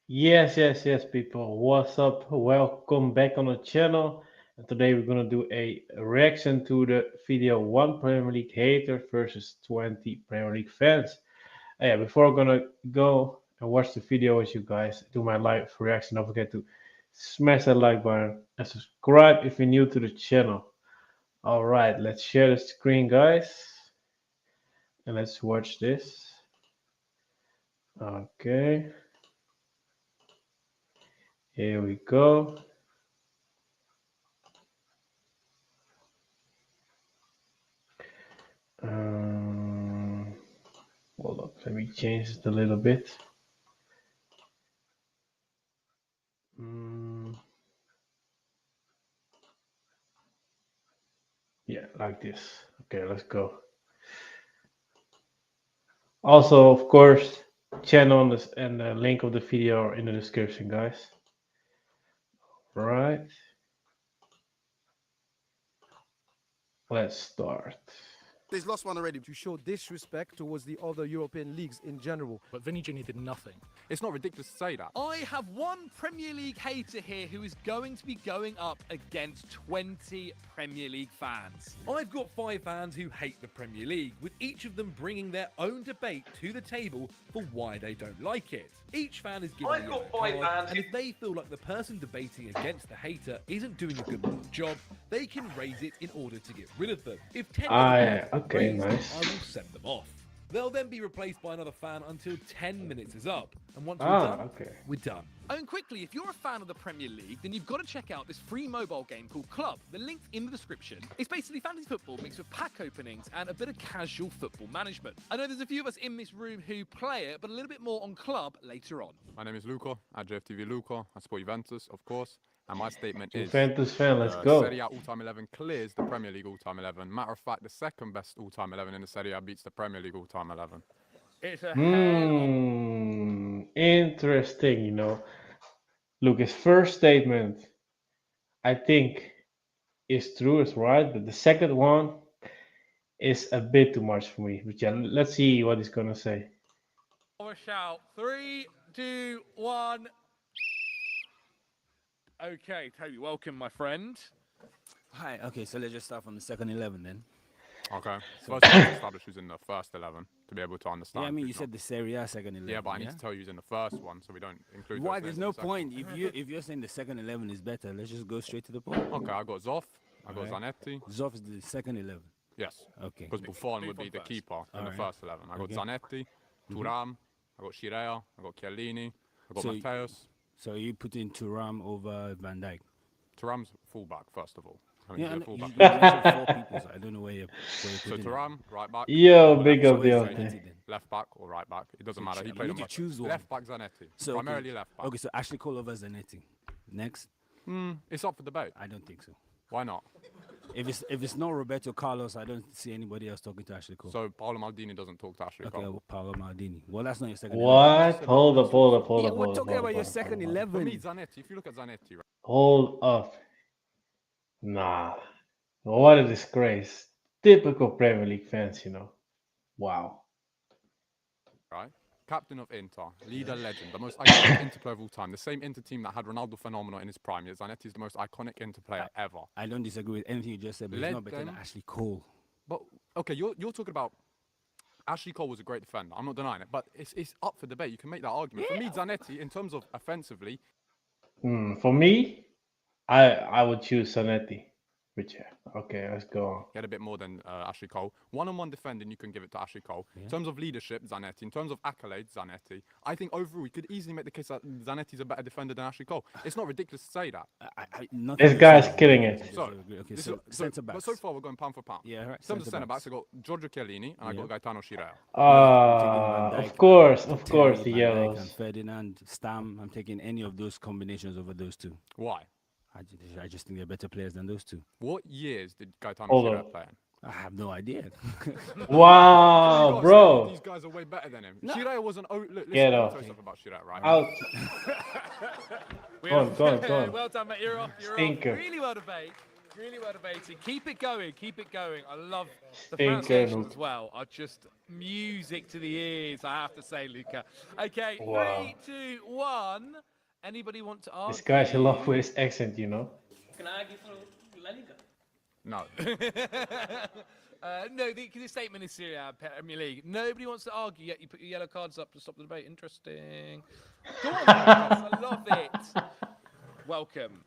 Yes, people. What's up? Welcome back on the channel. And today we're gonna do a reaction to the video one Premier League hater versus 20 Premier League fans. Yeah, before I'm gonna go and watch the video with you guys, do my live reaction, don't forget to smash that like button and subscribe if you're new to the channel. Alright, let's share the screen, guys, and let's watch this. Okay, here we go. Um, Hold up, let me change it a little bit. Mm, yeah, like this. Okay, let's go. Also, of course, channel on this and the link of the video are in the description, guys. Right, let's start. He's lost one already. to show disrespect towards the other European leagues in general. But Vinny Jr. did nothing. It's not ridiculous to say that. I have one Premier League hater here who is going to be going up against 20 Premier League fans. I've got 5 fans who hate the Premier League, with each of them bringing their own debate to the table for why they don't like it. Each fan is given a yellow card, and if they feel like the person debating against the hater isn't doing a good enough job, they can raise it in order to get rid of them. If 10 Yeah, are okay, raised, nice. I will send them off. They'll then be replaced by another fan until 10 minutes is up, and once we're done, Okay. we're done. Oh, and quickly, if you're a fan of the Premier League, then you've got to check out this free mobile game called Club. The link's in the description. It's basically fantasy football mixed with pack openings and a bit of casual football management. I know there's a few of us in this room who play it, but a little bit more on Club later on. My name is Luca, at JFTV Luca. I support Juventus, of course. And my statement is... Juventus fan, let's go. Serie A all-time 11 clears the Premier League all-time 11. Matter of fact, the second best all-time 11 in the Serie A beats the Premier League all-time 11. It's a Interesting, you know. Look, his first statement, I think, is true, is right, but the second one is a bit too much for me. But yeah, let's see what he's gonna say. a shout. 3, 2, 1. Okay, Toby, welcome, my friend. Hi. Okay, so let's just start from the second 11 then. Okay. First, I need to establish who's in the first 11 to be able to understand. Yeah, I mean, you who's said not. the Serie A second 11. Yeah, but I need to tell you who's in the first one, so we don't include. Why? those There's names in no the second point if you're saying the second 11 is better. Let's just go straight to the point. one. Okay, I got Zoff, I got Alright. Zanetti. Zoff is the second 11. Yes. Okay. Because Buffon would be the first. keeper in the Alright. first 11. I got Okay. Zanetti, Thuram, I got Shirea, I got Chiellini, I got So Mateus. So you put in Thuram over Van Dijk. Thuram's fullback, first of all. I mean, Yeah, he's and a fullback. you mentioned 4 people, so I don't know where you're So putting it. Thuram, right back. Yo, left big back, up the Zanetti other. then. left back or right back. It doesn't matter. He You played need on to both. choose one. Left back Zanetti. So, Primarily left back. Okay, so Ashley Cole over Zanetti. Next, It's up for debate. I don't think so. Why not? If it's not Roberto Carlos, I don't see anybody else talking to Ashley Cole. So Paolo Maldini doesn't talk to Ashley Okay, Cole. well, Paolo Maldini. Well, that's not your second. What? Hold up. Yeah, we're talking about your second For 11. me, Zanetti, if you look at Zanetti, right, Hold up. Nah. What a disgrace. Typical Premier League fans, you know. Wow. captain of Inter, leader, legend, the most iconic Inter player of all time, the same Inter team that had Ronaldo Phenomenal in his prime, yet Zanetti is the most iconic Inter player ever. I don't disagree with anything you just said, but Let it's not better than them- Ashley Cole. But, okay, you're talking about Ashley Cole was a great defender. I'm not denying it, but it's up for debate. You can make that argument. For me, Zanetti, in terms of offensively, For me, I would choose Zanetti. But yeah, okay, let's go on. he had a bit more than Ashley Cole. One-on-one defending, you can give it to Ashley Cole. In terms of leadership, Zanetti. In terms of accolades, Zanetti. I think overall, you could easily make the case that Zanetti's a better defender than Ashley Cole. It's not ridiculous to say that. This guy's killing it. So, Okay, this so is- centre but backs. so far, we're going pound for pound. Yeah, right. In terms of centre-backs, I got Giorgio Chiellini and I got Gaetano Shirea. Of course, the Van Dijk yellows. and Ferdinand, Stam. I'm taking any of those combinations over those two. Why? I just think they're better players than those two. What years did Gaetano Hold Shirea on. play in? I have no idea. Wow, You gotta say bro. These guys are way better than him. Shirea wasn't. Oh, look, listen, Get let me off. tell you something about Shirea, right? Out. Go on. Well done, mate. You're off. You're Stinker. off. Really well debate. Really well debated. Keep it going. Keep it going. I love the Stinker pronunciations noob. as well. Are just music to the ears, I have to say, Luca. Okay, Wow. 3, 2, 1. Anybody want to This argue? guy's in love with his accent, you know. Can I argue for La Liga? No. No, the statement is Serie A, Premier League. Nobody wants to argue yet. You put your yellow cards up to stop the debate. Interesting. Go on, Lucas. I love it. Welcome.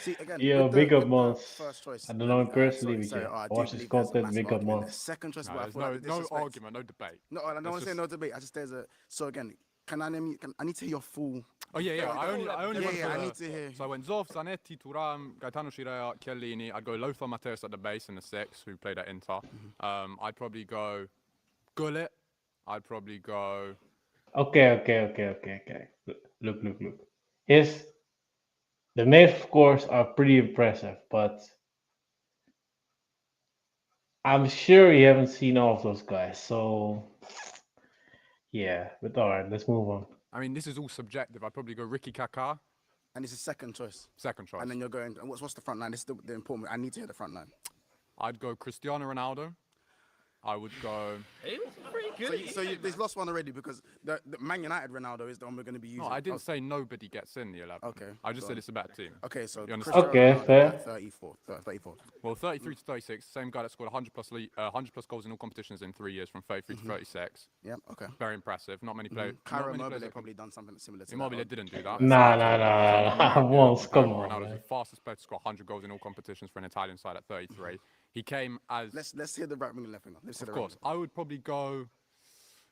See again Yo, with big up the Mons. first choice. I don't know him personally, sorry, but yeah, I do watch his believe there's a content, massive big up argument. The Mons. second choice, No, but I there's feel like the no disrespect. argument, no debate. No, I don't want to say no debate. I just there's a. So again, I need to hear your full. Oh yeah. I only Yeah, went yeah, for I the- need to hear. So I went Zoff, Zanetti, Thuram, Gaetano Scirea, Chiellini. I'd go Lothar Matthäus at the base in the 6, who played at Inter. I'd probably go Gullit. I'd probably go. Okay. Look. The main scores are pretty impressive, but I'm sure you haven't seen all of those guys. So yeah, but all right, let's move on. I mean, this is all subjective. I'd probably go Ricky Kaká, And it's a second choice. second choice. And then you're going. And what's the front line? This is the important. I need to hear the front line. I'd go Cristiano Ronaldo. I would go. It was pretty good. They've lost one already because the Man United Ronaldo is the one we're going to be using. No, I didn't say nobody gets in the 11. Okay, I just go said on. it's a better team. Okay, so You understand? Cristiano Okay, Ronaldo fair. at 34. Well, 33 to 36, same guy that scored 100 plus goals in all competitions in 3 years, from 33 to 36. Yeah, okay. Very impressive. Not many players. Cairo not many Immobile players that probably done something similar to Immobile that. didn't do that. Nah. Mons, come on, Ronaldo's man. the fastest player to score 100 goals in all competitions for an Italian side at 33. He came as, Let's hear the right wing and left wing. Let's hear of the course, I would probably go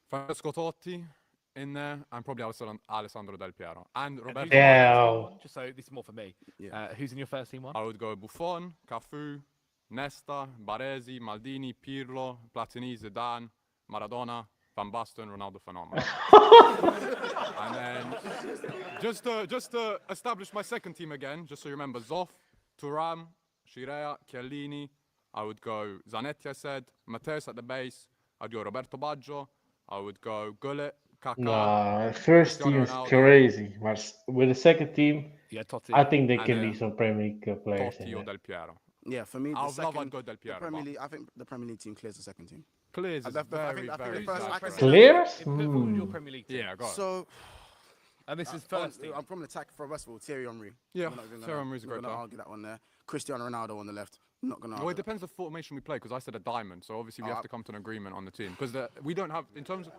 Francesco Totti in there, and probably Alessandro Del Piero. And Roberto. Who's in your first team Damn. one? Just so this is more for me. Yeah. Who's in your first team one? I would go Buffon, Cafu, Nesta, Baresi, Maldini, Pirlo, Platini, Zidane, Maradona, Van Basten, Ronaldo Phenomenal. And then just to establish my second team again, just so you remember, Zoff, Thuram, Scirea, Chiellini. I would go Zanetti, I said, Matthäus at the base. I'd go Roberto Baggio. I would go Gullit, Kaká. Nah, first team Cristiano is Ronaldo, crazy, but with the second team, Yeah, Totti. I think there And can then be some Premier League players in Totti or there. Del Piero. Yeah, for me, I the would love second. I'd go Del The Piero. Premier but League, I think the Premier League team clears the second team. Clears is I think very, the very first- I can exaggerated. say- Clears? Put forward your Premier League team. Yeah, go on. So And this is first team. I'm from the attack for Westfield, Thierry Henry. Yeah, We're not even Thierry Henry's a we're great gonna player. argue that one there. Cristiano Ronaldo on the left. I'm not gonna. Well, it argue that. depends the formation we play, because I said a diamond, so obviously we have to come to an agreement on the team. Because we don't have, in terms of...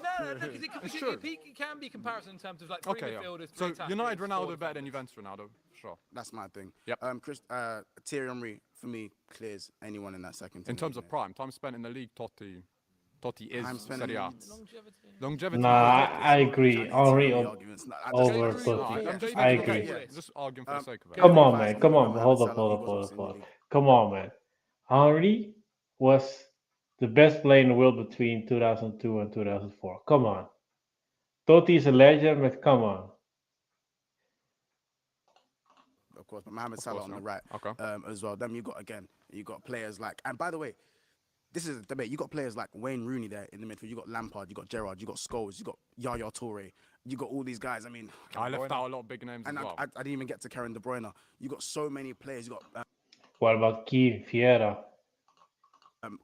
No, because it can be comparison in terms of like three Okay, yeah. midfielders. So three attackers, United four Ronaldo better than defenders. Juventus Ronaldo, sure. That's my thing. Yep. Thierry Henry for me clears anyone in that second team. In terms of prime, time spent in the league, Totti is Time spent Serie A. in- Longevity. Nah, I agree. Henry arguments. No, I just- over just- Totti. I'm just I making a agree. case. Just arguing for the sake of it. Come on, Every man. five Come on. seconds, Hold Mohamed up. Salah equals in the league. Come on, man. Henry was the best player in the world between 2002 and 2004. Come on. Totti is a legend, but come on. Of course, but Mohamed Salah course, on the yeah. right Okay. as well. Then you got players like, and by the way, this is a debate. You got players like Wayne Rooney there in the midfield. You got Lampard, you got Gerrard, you got Scholes, you got Yaya Toure, you got all these guys. I mean, I left out a lot of big names and as well. I didn't even get to Kevin De Bruyne. You got so many players. You got What about Keane, Vieira?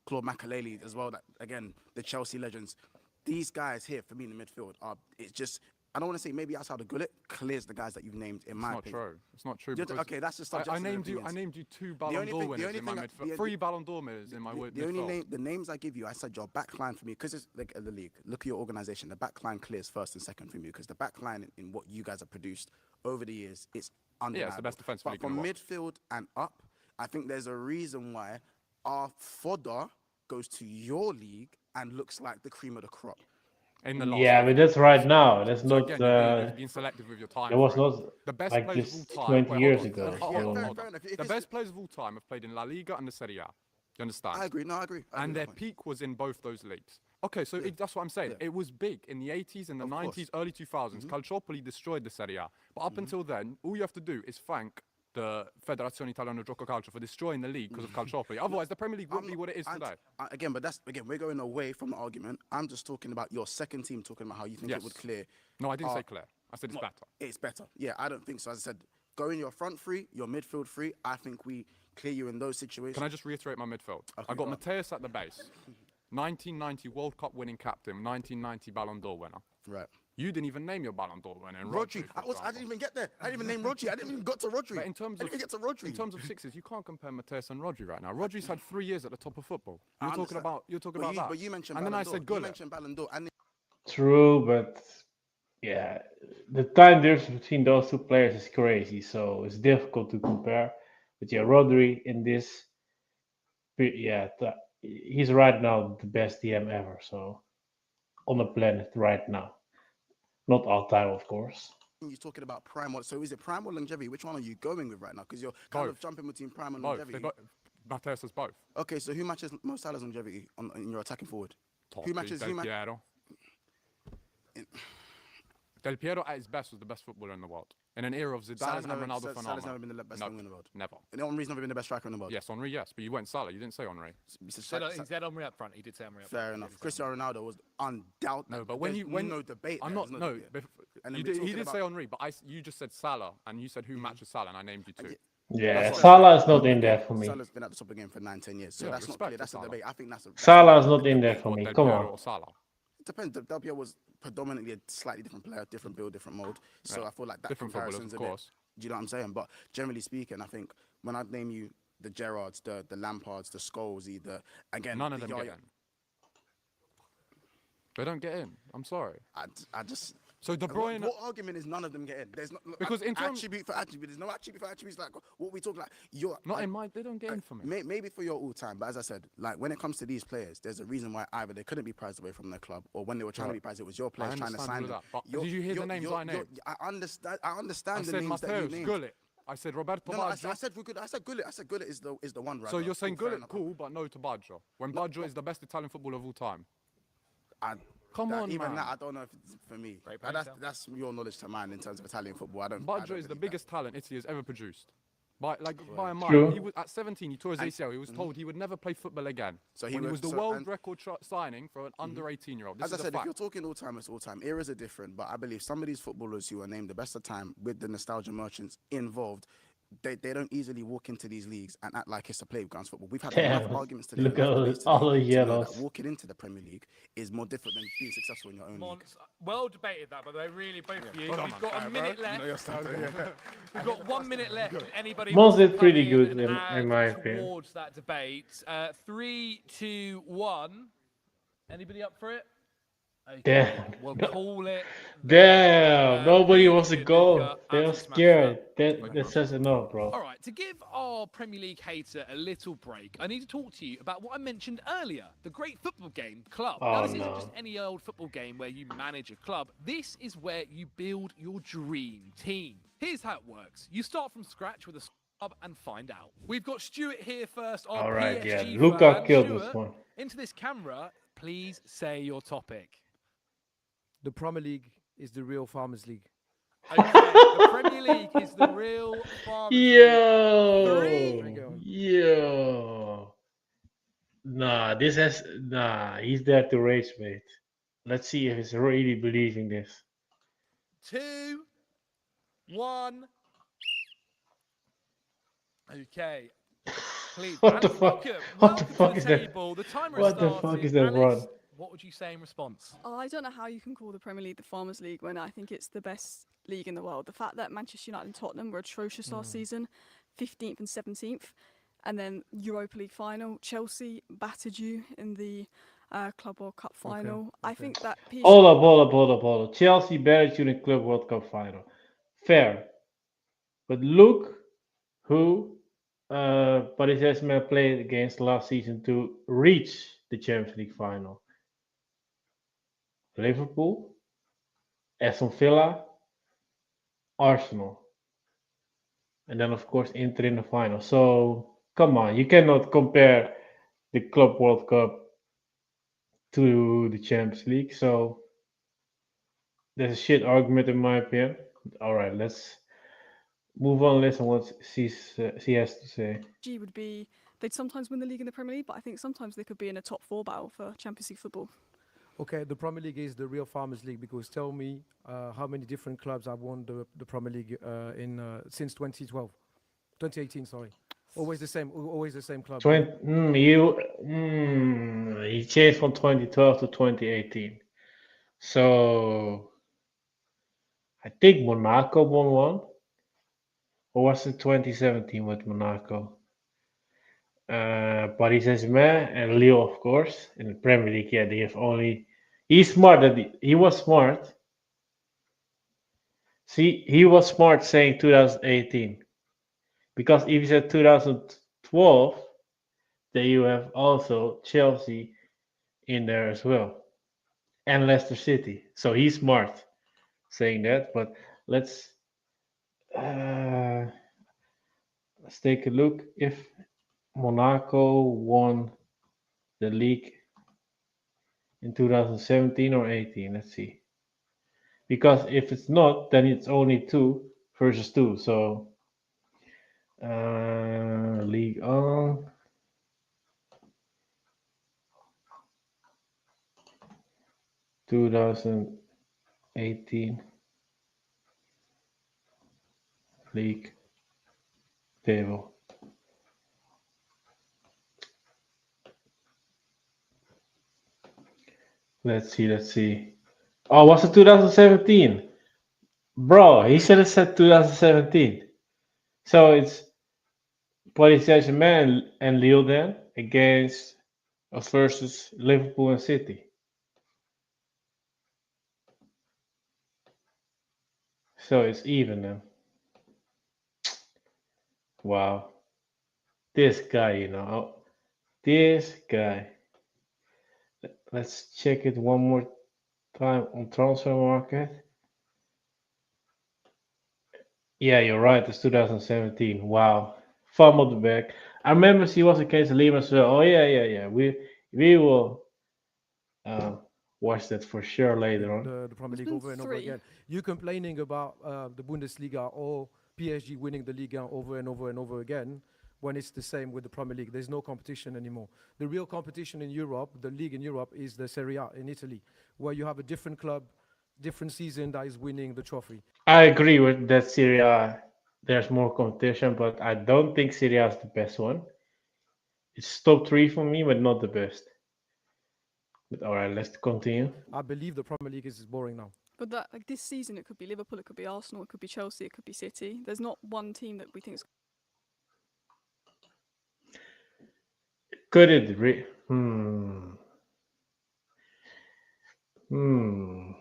Claude Makelele as well. That again, the Chelsea legends. These guys here for me in the midfield are. It's just. I don't want to say maybe outside of Gullit clears the guys that you've named in my It's not opinion. true. It's not true. You're- because okay, that's just I subjective named you. I opinions. named you 2 The Ballon only d'Or thing- the winners only in my thing midfield. the- 3 Ballon d'Or winners in my The only midfield. the names I give you, I said your back line for me, because it's like the league. Look at your organization. The back line clears first and second for me, because the back line in what you guys have produced over the years, it's undeniable. Yeah, it's the best defensive But league in from the world. midfield and up, I think there's a reason why our fodder goes to your league and looks like the cream of the crop. In the last Yeah, year. but that's right now. That's So not. again, you're being selective with your time. That was frame. not The best like players just of all time. 20 wait, years hold on, ago. hold on, So- hold on, hold fair on. enough. If The it's- best players of all time have played in La Liga and the Serie A. You understand? I agree. No, I agree. I And agree their with that point. peak was in both those leagues. Okay, so that's what I'm saying. Yeah. It was big in the 80s and the Of course. 90s, early 2000s. Calciopoli destroyed the Serie A. But up until then, all you have to do is thank the Federazione Italiana Gioco Calcio for destroying the league because of Calciopoli. Otherwise, the Premier League wouldn't be what it is today. Again, but we're going away from the argument. I'm just talking about your second team, talking about how you think Yes. it would clear. No, I didn't Uh, say clear. I said it's better. It's better. Yeah, I don't think so. As I said, going your front three, your midfield three, I think we clear you in those situations. Can I just reiterate my midfield? Okay, I got go on. Mateus at the base, 1990 World Cup winning captain, 1990 Ballon d'Or winner. Right. You didn't even name your Ballon d'Or winner. And Rodri. for I didn't example. even get there. I didn't even name Rodri. I didn't even got to Rodri. But in terms I of didn't even get to Rodri. in terms of sixes, you can't compare Mateus and Rodri right now. Rodri's had 3 years at the top of football. I You're talking understand. about that. But you mentioned and Ballon then I d'Or. said You Gullit. mentioned Ballon d'Or. And True, but yeah, the time difference between those two players is crazy, so it's difficult to compare. But yeah, Rodri in this, yeah, he's right now the best DM ever. So on the planet right now, not all time, of course. you're talking about prime. So is it prime or longevity? Which one are you going with right now? Because you're kind of Both. jumping between prime and Both. longevity. Mateus has both. Okay, so who matches Mo Salah's longevity in your attacking forward? Top Who matches? Del Piero. Del Piero at his best was the best footballer in the world. In an era of Zidane and Ronaldo phenomenon. Salah's never been the best winger in the world. Never. And Henry's never been the best striker in the world. Yes, Henry, yes. But you went Salah. You didn't say Henry. He said Henry up front. He did say Henry up front. Fair enough. Cristiano Ronaldo was undoubtedly. No, but when no debate. I'm there, not. there's No, debate. And then he we're did talking say about- Henry, but you just said Salah, and you said who matches Salah, and I named you two. Yeah, That's what- Salah is not in there for me. Salah's been at the top of the game for 9-10 years, so Yeah, that's not respect clear. to That's a Salah. debate. I think that's a. Salah is not in there for What, me. Del Come Piero on. or Salah? It depends. Del Piero was predominantly a slightly different player, different build, different mode. So Yeah. I feel like that Different footballers, comparison's of a bit. course. Do you know what I'm saying? But generally speaking, I think when I name you the Gerrards, the Lampards, the Scholes, again, None of the them get Yaya, in. They don't get in. I'm sorry. I just. So De Bruyne. What argument is none of them get in? There's not Because in terms- attribute for attribute. There's no attribute for attributes. Like what we talk like. Not in my. They don't get in for me. Maybe for your all time, but as I said, like when it comes to these players, there's a reason why either they couldn't be prized away from their club, or when they were trying to be prized, it was your players trying to sign understand them. all of that, but did you hear the names I named? I understand. I I understand the said names that you Mateus, named. Gullit. I said Roberto No, I Baggio. said Gullit. I said Gullit is the one. Right? So you're saying Fair Gullit, enough. cool, but no to Baggio. When Baggio is the best Italian footballer of all time. Come on, even man. that, I don't know if it's for me. Great But point, that's your knowledge to mine in terms of Italian football. I don't Baggio really is the get biggest talent Italy has ever produced. By a mile. True. He was, at 17, he tore his ACL. He was told he would never play football again. So he when he was- was the so- world and- record signing for an under 18-year-old. This As I is a said, if fact. you're talking all time, it's all time. Eras are different, but I believe some of these footballers who are named the best of time with the nostalgia merchants involved, they don't easily walk into these leagues and act like it's a playground football. We've had Damn. enough arguments today. Look enough at debates all today the to know yellows. that walking into the Premier League is more different than being successful in your own league. Mons, well debated that, by the way, really, both of you. Hold on, We've man. got a Fair, minute bro. left. You know your style, We've got 1 minute left. Anybody Mons wants to did pretty come good and in add my opinion. towards that debate? 3, 2, 1. Anybody up for it? Okay, Damn. we'll call it. Damn, nobody really wants to good, go. Luca. They're Absolutely smashed scared. that. That says enough, bro. All right, to give our Premier League hater a little break, I need to talk to you about what I mentioned earlier, the great football game, Club. Now, Oh, this isn't no. just any old football game where you manage a club. This is where you build your dream team. Here's how it works. You start from scratch with a club and find out. We've got Stuart here first. Our All right, yeah. PSG Luca fan. killed Stuart, this one. into this camera, please say your topic. The Premier League is the real Farmers League. Okay, the Premier League is the real Farmers League. Yo, yo. He's there to rage bait. Let's see if he's really believing this. 2, 1. Okay. Please, What the Alex, fuck? welcome. What the Welcome fuck to is the that? table. The timer What has the fuck started. is that Alex, run? what would you say in response? Oh, I don't know how you can call the Premier League the Farmers League when I think it's the best league in the world. The fact that Manchester United and Tottenham were atrocious last season, 15th and 17th, and then Europa League final, Chelsea battered you in the Club World Cup final. I think that PSG Hold up. Chelsea battered you in the Club World Cup final. Fair. But look who Paris Saint-Germain played against last season to reach the Champions League final. Liverpool, Aston Villa, Arsenal. And then, of course, Inter in the final. So, come on. You cannot compare the Club World Cup to the Champions League. So, that's a shit argument in my opinion. All right, let's move on. Listen what she has to say. would be, they'd sometimes win the league in the Premier League, but I think sometimes they could be in a top 4 battle for Champions League football. Okay, the Premier League is the real Farmers League because tell me how many different clubs have won the Premier League since 2018, sorry. Always the same club. 20, he changed from 2012 to 2018. So I think Monaco won one, or was it 2017 with Monaco? Paris Saint-Germain and Lille, of course. In the Premier League, yeah, they have only. He's smart. He was smart. See, he was smart saying 2018 because if you said 2012, then you have also Chelsea in there as well and Leicester City. So he's smart saying that. But let's uh, let's take a look if Monaco won the league in 2017 or 18. Let's see. Because if it's not, then it's only two versus two. So League on 2018 league table. Let's see. Let's see. Oh, was it 2017? Bro, he should have said 2017. So it's Paris Saint-Germain and Lille then against versus Liverpool and City. So it's even then. Wow. This guy, this guy. Let's check it one more time on transfer market. Yeah, you're right. It's 2017. Wow. Fumbled the back. I remember she was against Lima as well. Oh yeah, yeah, yeah. We will uh, watch that for sure later on. The Premier There's League been over and over three. again. You complaining about the Bundesliga or PSG winning the Liga over and over and over again when it's the same with the Premier League. There's no competition anymore. The real competition in Europe, the league in Europe, is the Serie A in Italy, where you have a different club, different season that is winning the trophy. I agree with that Serie A. There's more competition, but I don't think Serie A is the best one. It's top three for me, but not the best. But all right, let's continue. I believe the Premier League is boring now. But that like this season, it could be Liverpool, it could be Arsenal, it could be Chelsea, it could be City. There's not one team that we think is. Could it re? Hmm. Hmm.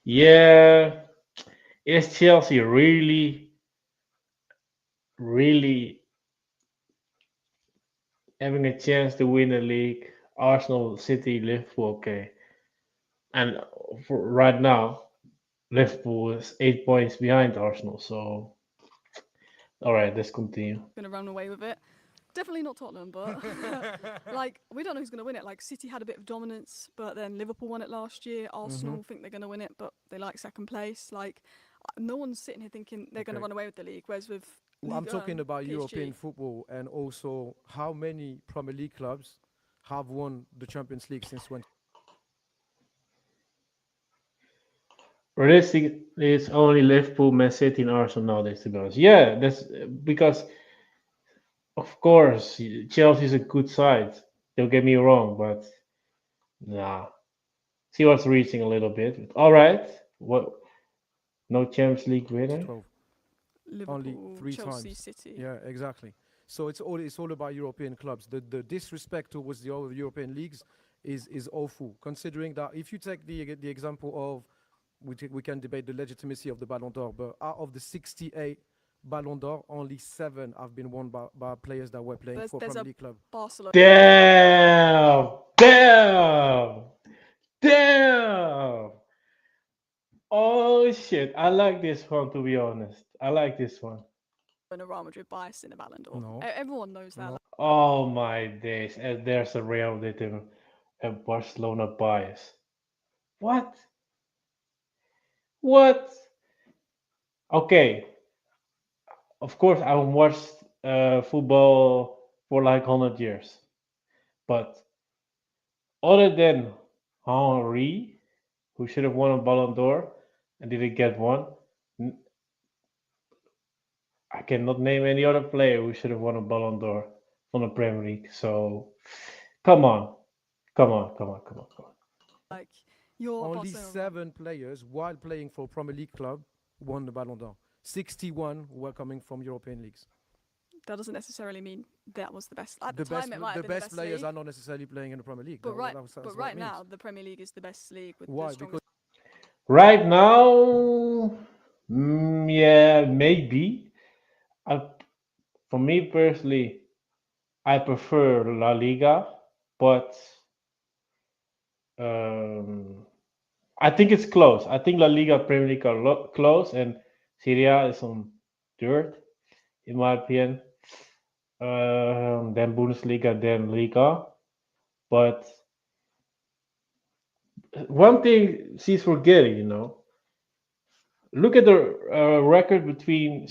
Yeah. Is Chelsea really having a chance to win the league? Arsenal, City, Liverpool, okay. And for right now, Liverpool is 8 points behind Arsenal. So, all right, let's continue. Going to run away with it. Definitely not Tottenham, but like we don't know who's going to win it. Like City had a bit of dominance, but then Liverpool won it last year. Arsenal think they're going to win it, but they like second place. Like no one's sitting here thinking they're going to Okay. run away with the league. Whereas with I'm talking about PSG, European football and also how many Premier League clubs have won the Champions League since 20. Realistically, it's only Liverpool, Man City, and Arsenal nowadays, to be honest. Yeah, that's because, of course, Chelsea's a good side. Don't get me wrong, but nah. She was reaching a little bit. All right. What? No Champions League winner? 12. Only Liverpool, 3 Chelsea, times. City. Yeah, exactly. So it's all about European clubs. The disrespect towards the other European leagues is awful. Considering that if you take the example of we can debate the legitimacy of the Ballon d'Or, but out of the 68 Ballon d'Or, only 7 have been won by players that were playing for There's Premier a League club. Barcelona. Damn! Damn! Damn! Oh shit! I like this one, to be honest. I like this one. And a Real Madrid bias in a Ballon d'Or. No. Everyone knows that. No. Like, Oh my days! And there's a Real Madrid and Barcelona bias. What? What? Okay, of course I watched football for like 100 years, but other than Henri, who should have won a Ballon d'Or and didn't get one, I cannot name any other player who should have won a Ballon d'Or from the Premier League. So come on, come on, come on, come on, come on. Like your Only Barcelona. 7 players, while playing for a Premier League club, won the Ballon d'Or. 61 were coming from European leagues. That doesn't necessarily mean that was the best. At The the time, best, it might the have been best the best players league. are not necessarily playing in the Premier League. But That- right, that's but what it right means. now, the Premier League is the best league with Why? the strongest. Right now, yeah, maybe. I, for me personally, I prefer La Liga, but um, I think it's close. I think La Liga, Premier League are close, and Serie A is on third, in my opinion. Then Bundesliga, then Liga. But one thing she's forgetting, look at the record between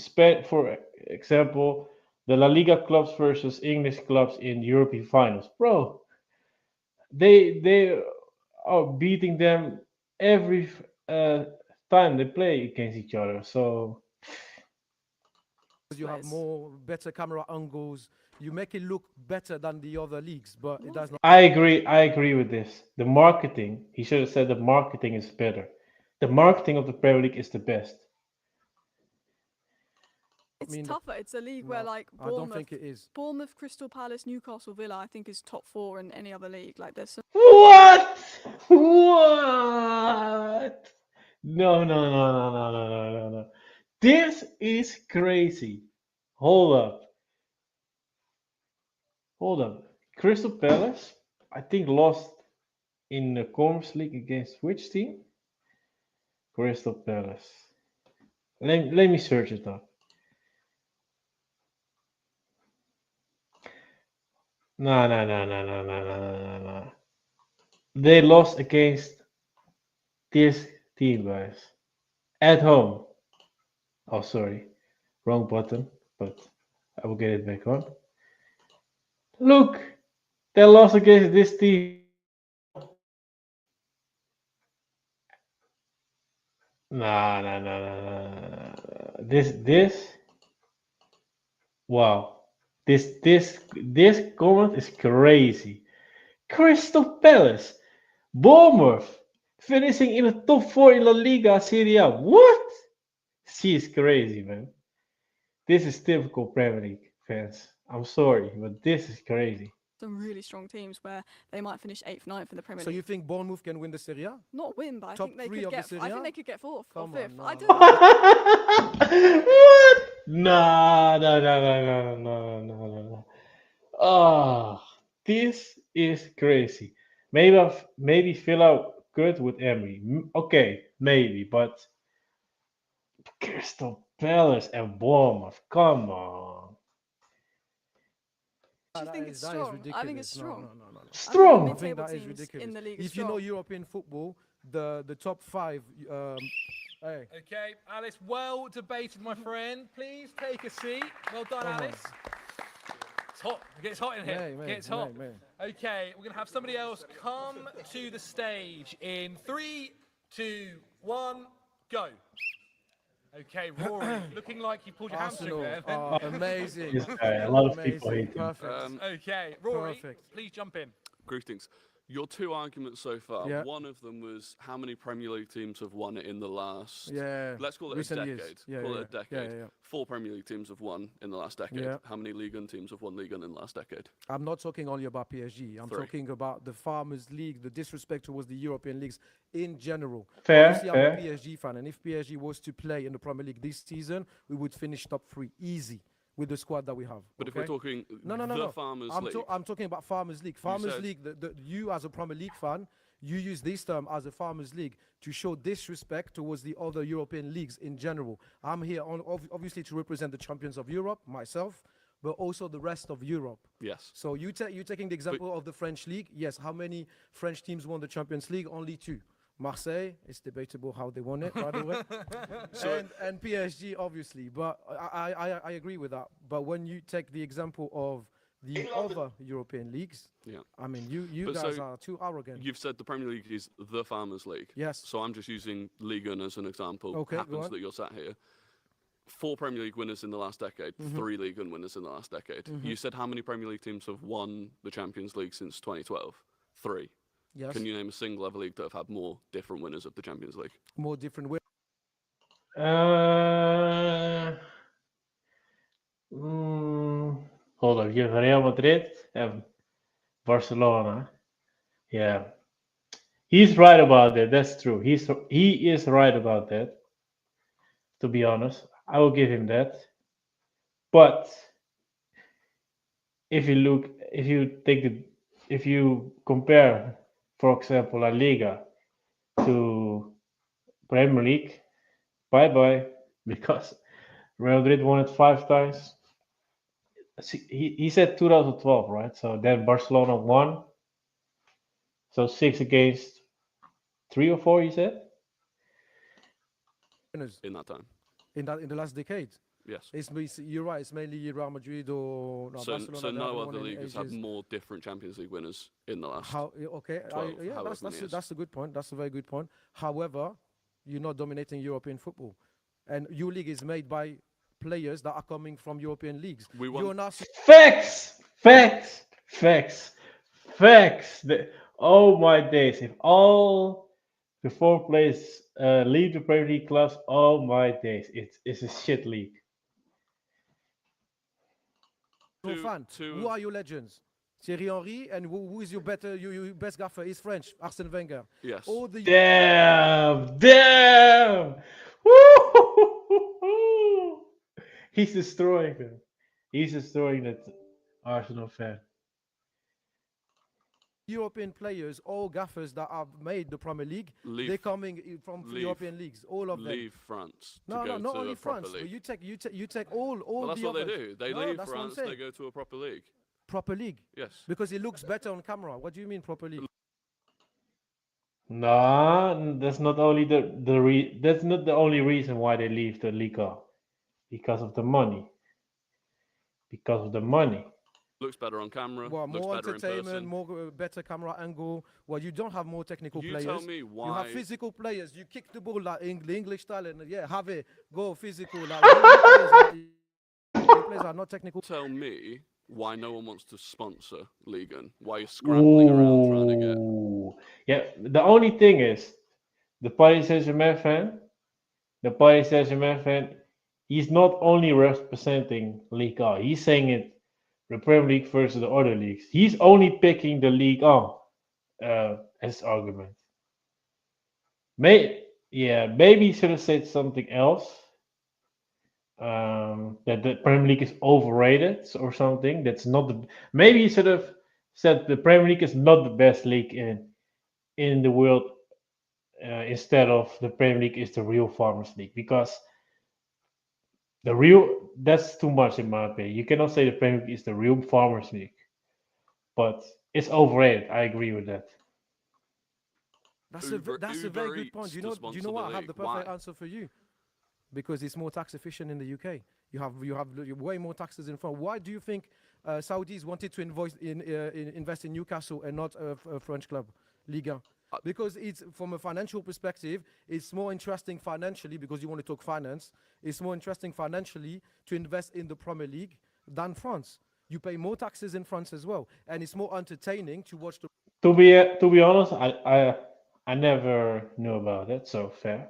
for example, the La Liga clubs versus English clubs in European finals. Bro, they are beating them every time they play against each other. So You have more better camera angles. You make it look better than the other leagues, but it does not. I agree. I agree with this. The marketing. He should have said the marketing is better. The marketing of the Premier League is the best. It's tougher. It's a league where like I don't think it is. Bournemouth, Crystal Palace, Newcastle, Villa, I think is top 4 in any other league. Like there's some. What? What? No, no, no, no, no, no, no, no, no. This is crazy. Hold up. Hold up. Crystal Palace, I think, lost in the Conference League against which team? Crystal Palace. Let me search it up. No, no, no, no, no, no, no, no, no. They lost against this team, guys. At home. Oh, sorry. Wrong button, but I will get it back on. Look! They lost against this team. No, no, no, no, no. This. Wow. This comment is crazy. Crystal Palace, Bournemouth, finishing in the top 4 in La Liga Serie A. What? She's crazy, man. This is typical Premier League fans. I'm sorry, but this is crazy. Some really strong teams where they might finish 8th, 9th in the Premier So League. you think Bournemouth can win the Serie A? Not win, but I Top think they 3 could of the get. Serie I A? think they could get 4th or Come 5th. on, no, I no, don't. What? No, no, no, no, no, no, no, no, no. Oh, this is crazy. Maybe fill out good with Emery. Okay, maybe, but Crystal Palace and Bournemouth. Come on. Do you think it's strong? I think it's strong. No. Strong. I think Mid-table that is teams ridiculous. in the league are If you know strong. European football, the top 5. Hey, Okay, Alice, well debated, my friend. Please take a seat. Well done, Come on. Alice. It's hot. It gets hot in here. Mate, It mate, gets hot. mate. Okay, we're going to have somebody else come to the stage in 3, 2, 1, go. Okay, Rory, looking like you pulled your hamstring Arsenal there. are amazing. This guy, a lot of people Amazing. hate him. Perfect. Okay, Rory, Perfect. please jump in. Greetings. Your 2 arguments so far, Yeah. one of them was how many Premier League teams have won it in the last, Yeah. let's call it recent a years. decade. Yeah, Call yeah, it a decade. yeah. 4 Premier League teams have won in the last decade. Yeah. How many Ligue 1 teams have won Ligue 1 in the last decade? I'm not talking only about PSG. I'm 3. talking about the Farmers League, the disrespect towards the European leagues in general. Fair, Obviously, I'm fair. a PSG fan, and if PSG was to play in the Premier League this season, we would finish top 3 easy with the squad that we have. But if we're okay? talking No. Farmers I'm, League, I'm talking about Farmers League. Farmers said- League, you as a Premier League fan, you use this term as a Farmers League to show disrespect towards the other European leagues in general. I'm here obviously to represent the champions of Europe, myself, but also the rest of Europe. yes. So you're taking the example of the French league. Yes, how many French teams won the Champions League? Only 2. Marseille, it's debatable how they won it, by the way. and PSG, obviously. But I agree with that. But when you take the example of the other European leagues, Yeah. I mean, you But guys so are too arrogant. You've said the Premier League is the Farmers League. Yes. So I'm just using Ligue 1 as an example. Okay, go Happens on. that you're sat here. 4 Premier League winners in the last decade, Mhm. 3 League One winners in the last decade. Mhm. You said how many Premier League teams have won the Champions League since 2012? 3. Yes. Can you name a single other league that have had more different winners of the Champions League? More different ways. Uh, hold on. You have Real Madrid and Barcelona. Yeah, he's right about that. That's true. He is right about that. To be honest, I will give him that. But if you compare, for example, La Liga to Premier League, bye bye, because Real Madrid won it 5 times. He said 2012, right? So then Barcelona won. So 6 against 3 or 4, he said. Winners In that time? in the last decade. Yes. You're right. It's mainly Real Madrid or no, Barcelona. So they no haven't won other in league has had ages. more different Champions League winners in the last. Okay, 12, yeah, however many years. that's a good point. That's a very good point. However, you're not dominating European football, and your league is made by players that are coming from European leagues. We won- You're not Facts, facts, facts, facts. Oh my days! If all the 4 players leave the Premier League clubs, oh my days! It's a shit league. no fan. two Who are your legends? Thierry Henry, and who is your your best gaffer? Is French, Arsene Wenger. Yes. All the Damn, damn! Woo! He's destroying them. He's destroying that Arsenal fan. European players, all gaffers that have made the Premier League, Leave- they're coming from leave- European leagues. All of them. leave France to No, go not to only a proper France. But league. you take all Well, that's the what they others. do. They No, leave that's what I'm France, they saying. go to a proper league. Proper league Yes. because it looks better on camera. What do you mean proper league? Nah, that's not only that's not the only reason why they leave the Liga. Because of the money. Because of the money. Looks better on camera. Well, looks more better in entertainment, person. more better camera angle. Well, you don't have more technical You players. tell me why. You have physical players. You kick the ball like the English style, and yeah, have it go physical. Like your players are not technical. Tell me why no one wants to sponsor Ligan. Why you're scrambling around trying to get. Ooh. Yeah, the only thing is, the Paris Saint-Germain fan, he's not only representing Ligue 1, he's saying it the Premier League versus the other leagues. He's only picking the Ligue 1 as argument. Maybe he should have said something else. That the Premier League is overrated or something. That's not the. Maybe he should have said the Premier League is not the best league in the world. Instead of the Premier League is the real Farmers League, because that's too much in my opinion. You cannot say the Premier League is the real Farmers League, but it's overrated. I agree with that. That's Uber- a Uber very good Eats point. to Do you know sponsor what? the I have the league. perfect Why? answer for you. Because it's more tax efficient in the UK. You have way more taxes in France. Why do you think Saudis wanted to invest in Newcastle and not a French club, Liga? Because it's from a financial perspective, it's more interesting financially, because you want to talk finance. It's more interesting financially to invest in the Premier League than France. You pay more taxes in France as well, and it's more entertaining to watch the To be honest, I never knew about it. So fair.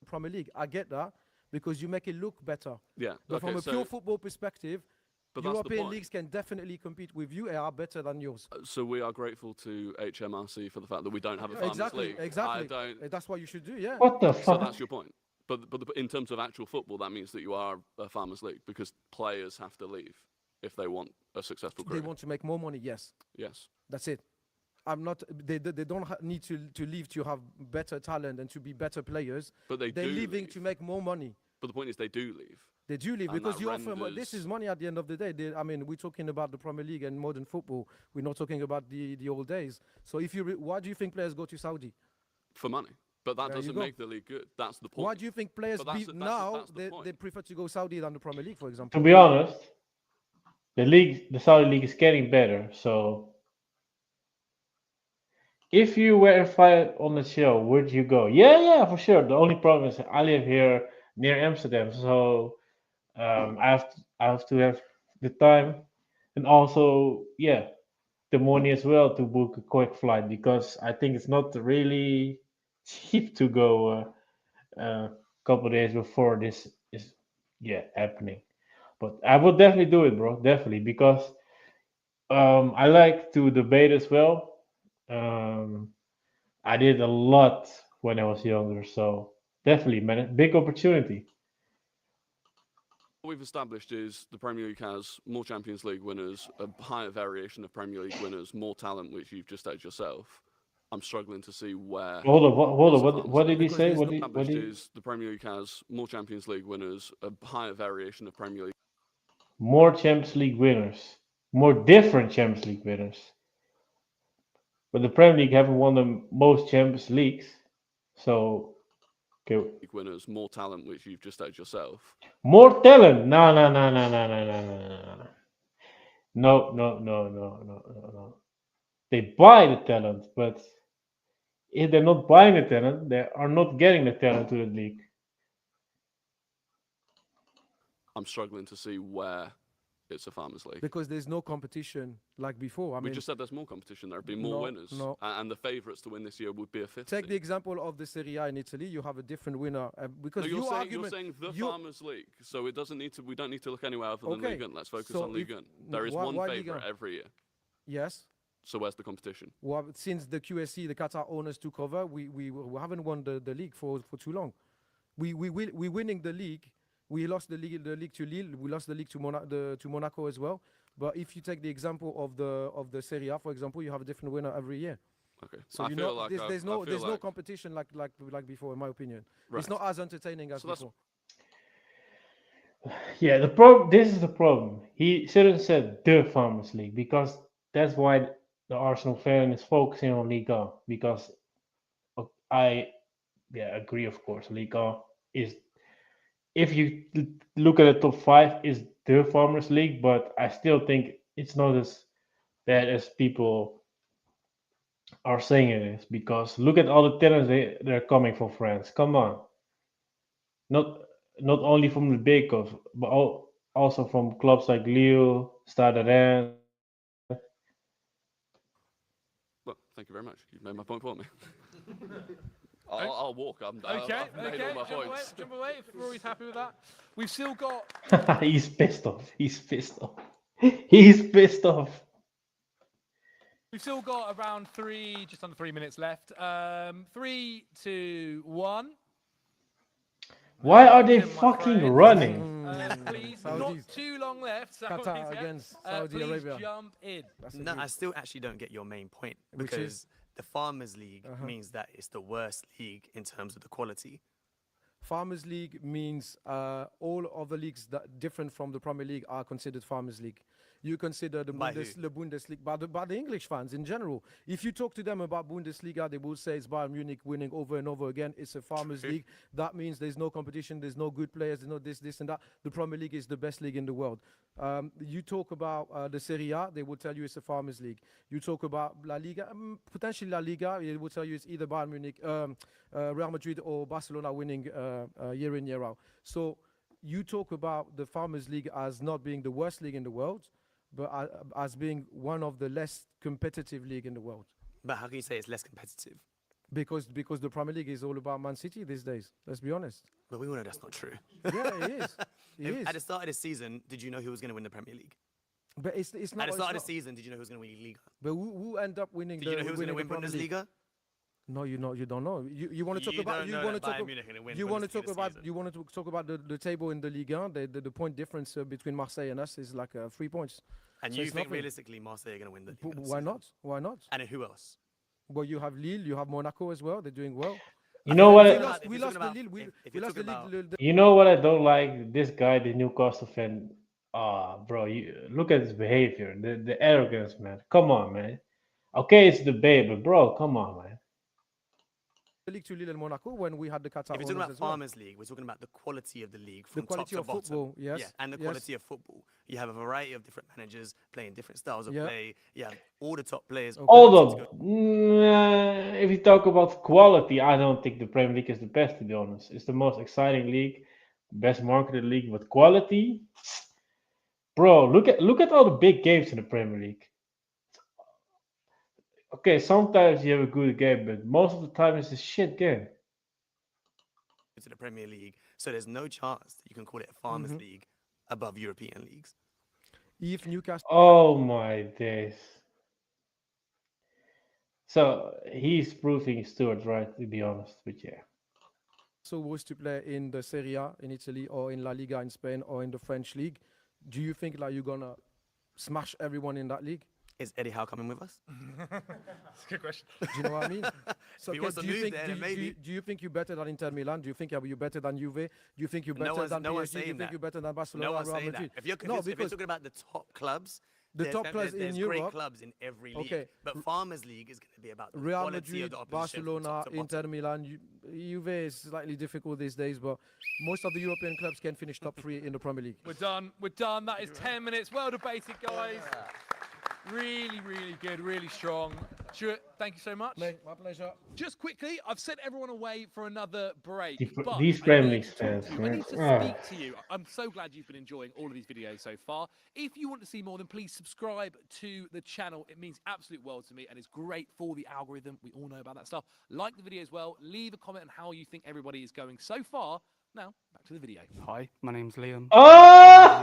Premier League. I get that because you make it look better. Yeah. But Okay. from a So, pure football perspective, but that's the European point. leagues can definitely compete with you and are better than yours. So we are grateful to HMRC for the fact that we don't have a Farmers Exactly, League. exactly. I don't. That's what you should do, yeah. What the So fuck? that's your point. But in terms of actual football, that means that you are a Farmers League because players have to leave if they want a successful They career. want to make more money, yes. Yes. That's it. I'm not. They don't need to leave to have better talent and to be better players. But They're do leaving leave. to make more money. But the point is they do leave. They do leave And because that you offer. This renders- is money at the end of the day. I mean, we're talking about the Premier League and modern football. We're not talking about the old days. So if why do you think players go to Saudi? For money. But that There you doesn't go. make the league good. That's the point. Why do you think players But that's- now that's the point. they prefer to go Saudi than the Premier League, for example? To be honest, the Saudi league is getting better. So if you were invited on the show, would you go? Yeah, for sure. The only problem is I live here near Amsterdam. So I have to have the time and also yeah the money as well to book a quick flight because I think it's not really cheap to go a couple days before this is yeah happening. But I will definitely do it, bro. Definitely because I like to debate as well. Um, I did a lot when I was younger, so definitely, man, big opportunity. What we've established is the Premier League has more Champions League winners, a higher variation of Premier League winners, more talent, which you've just said yourself. I'm struggling to see where Hold on. it's a farmers What did league. he because say? there's no What Established did is the Premier League has more Champions League winners, a higher variation of Premier League. more Champions League winners, more different Champions League winners? But the Premier League haven't won the most Champions Leagues, so okay, Winners, more talent, which you've just said yourself. more talent. No, no, no, no, no, no, no, no, no, no, no, no, no, no, no, no. They buy the talent, but if they're not buying the talent, they are not getting the talent to the league. I'm struggling to see where it's a farmers league. because there's no competition like before. I We mean, just said there's more competition. There have been more no, winners, no. and the favourites to win this year would be a fifth. Take the team. example of the Serie A in Italy. You have a different winner because No, your you're argument. saying the you- farmers league, so it doesn't need to. We don't need to look anywhere other than Okay, Ligue 1. Let's focus so on Ligue if- 1. There is why- one why Ligue favourite 1? every year. Yes. So where's the competition? Well, since the QSC, the Qatar owners took over, we haven't won the league for too long. We winning the league. We lost the league to Lille. We lost the league to Monaco as well. But if you take the example of the Serie A, for example, you have a different winner every year. Okay. So I you feel know like there's I no feel like, competition like before, in my opinion. Right. It's not as entertaining as So that's- before. Yeah, the problem. This is the problem. He shouldn't said the Farmers League because that's why the Arsenal fan is focusing on Ligue 1 because I yeah agree of course Ligue 1 is if you look at the top five is the Farmers League, but I still think it's not as bad as people are saying it is because look at all the talents they're coming from France. Come on, not not only from the big clubs, but also from clubs like Lille, Stade Rennes. Well, thank you very much. You've made my point for me. I'll walk. I've made all my Jump away, points. jump away. If Rory's happy with that, we've still got. He's pissed off. He's pissed off. He's pissed off. We've still got around just under 3 minutes left. 3, 2, 1. Why are they My fucking friends. running? Please, Saudis. not too long left. Qatar Saudis, yeah. against Saudi please Arabia. jump in. No, I still actually don't get your main point Which because is? the Farmers League means that it's the worst league in terms of the quality. Farmers League means all other leagues that different from the Premier League are considered Farmers League. You consider the By who? the Bundesliga by the English fans in general. If you talk to them about Bundesliga, they will say it's Bayern Munich winning over and over again. It's a Farmers League. That means there's no competition, there's no good players, there's no this and that. The Premier League is the best league in the world. You talk about the Serie A, they will tell you it's a Farmers League. You talk about La Liga, potentially La Liga, they will tell you it's either Bayern Munich, Real Madrid or Barcelona winning year in, year out. So you talk about the Farmers League as not being the worst league in the world, but as being one of the less competitive league in the world. But how can you say it's less competitive? Because the Premier League is all about Man City these days. Let's be honest. But we all know that's not true. Yeah, it is. It is. At the start of the season, did you know who was going to win the Premier League? But it's not. At the it's start of not- the season, did you know who was going to win Liga? But who end up winning? Did you know who was going to win winning the Premier League? Bundesliga? No, you don't know. You want to talk You about don't you know want to that talk Bayern about Munich are gonna win you want to Bundesliga talk about season. you want to talk about the table in the Liga. The point difference between Marseille and us is like 3 points. And So you it's think nothing. realistically Marseille are going to win the Liga? this Why season? not? Why not? And then who else? Well, you have Lille, you have Monaco as well. They're doing well. You know what? If I, you're We talking lost the about- Lille. We if we you're lost the talking league. you know what I don't like? This guy, the Newcastle fan. Ah, bro, you look at his behavior, the arrogance, man. Come on, man. Okay, it's debate, but bro, come on, man. The league to Lille and Monaco when we had the Qatar If you're talking owners about as well. Farmers League, we're talking about the quality of the league The from quality top of to bottom. football, yes, Yeah, and the yes. quality of football. You have a variety of different managers playing different styles of Yeah. play. You have all the top players. Although, if you talk about quality, I don't think the Premier League is the best, to be honest. It's the most exciting league. best marketed league with quality. Bro, look at all the big games in the Premier League. Okay, sometimes you have a good game, but most of the time it's a shit game. To the Premier League, so there's no chance that you can call it a Farmers League above European leagues. If Newcastle Oh my days. So he's proving Stuart right, to be honest, but yeah. was to play in the Serie A in Italy or in La Liga in Spain or in the French league, do you think like you're gonna smash everyone in that league? Is Eddie Howe coming with us? That's a good question. Do you know what I mean? So If he wants to move there, then maybe. do you think you're better than Inter Milan? Do you think you're better than Juve? Do you think you're No better one's- than no one's PSG? Do you saying think that. you're better than Barcelona No or one's Real saying Madrid? that. If you're, No, if you're because talking about the top clubs, the there's- top there's- clubs in there's Europe. great clubs in every league. Okay. But Farmers League is going to be about the Real quality of Madrid, the opposition from Barcelona, top to Inter bottom. Milan, Juve is slightly difficult these days, but most of the European clubs can finish top 3 in the Premier League. We're done. We're done. That is 10 minutes. Well debated, guys. Really, really good. Really strong. Stuart, thank you so much. Mate, my pleasure. Just quickly, I've sent everyone away for another break. These but these I Premier need League to talk fans, to you. I man. need to Ah. speak to you. I'm so glad you've been enjoying all of these videos so far. If you want to see more, then please subscribe to the channel. It means absolute world to me and it's great for the algorithm. We all know about that stuff. Like the video as well. Leave a comment on how you think everybody is going so far. Now, back to the video. Hi, my name's Liam. Oh!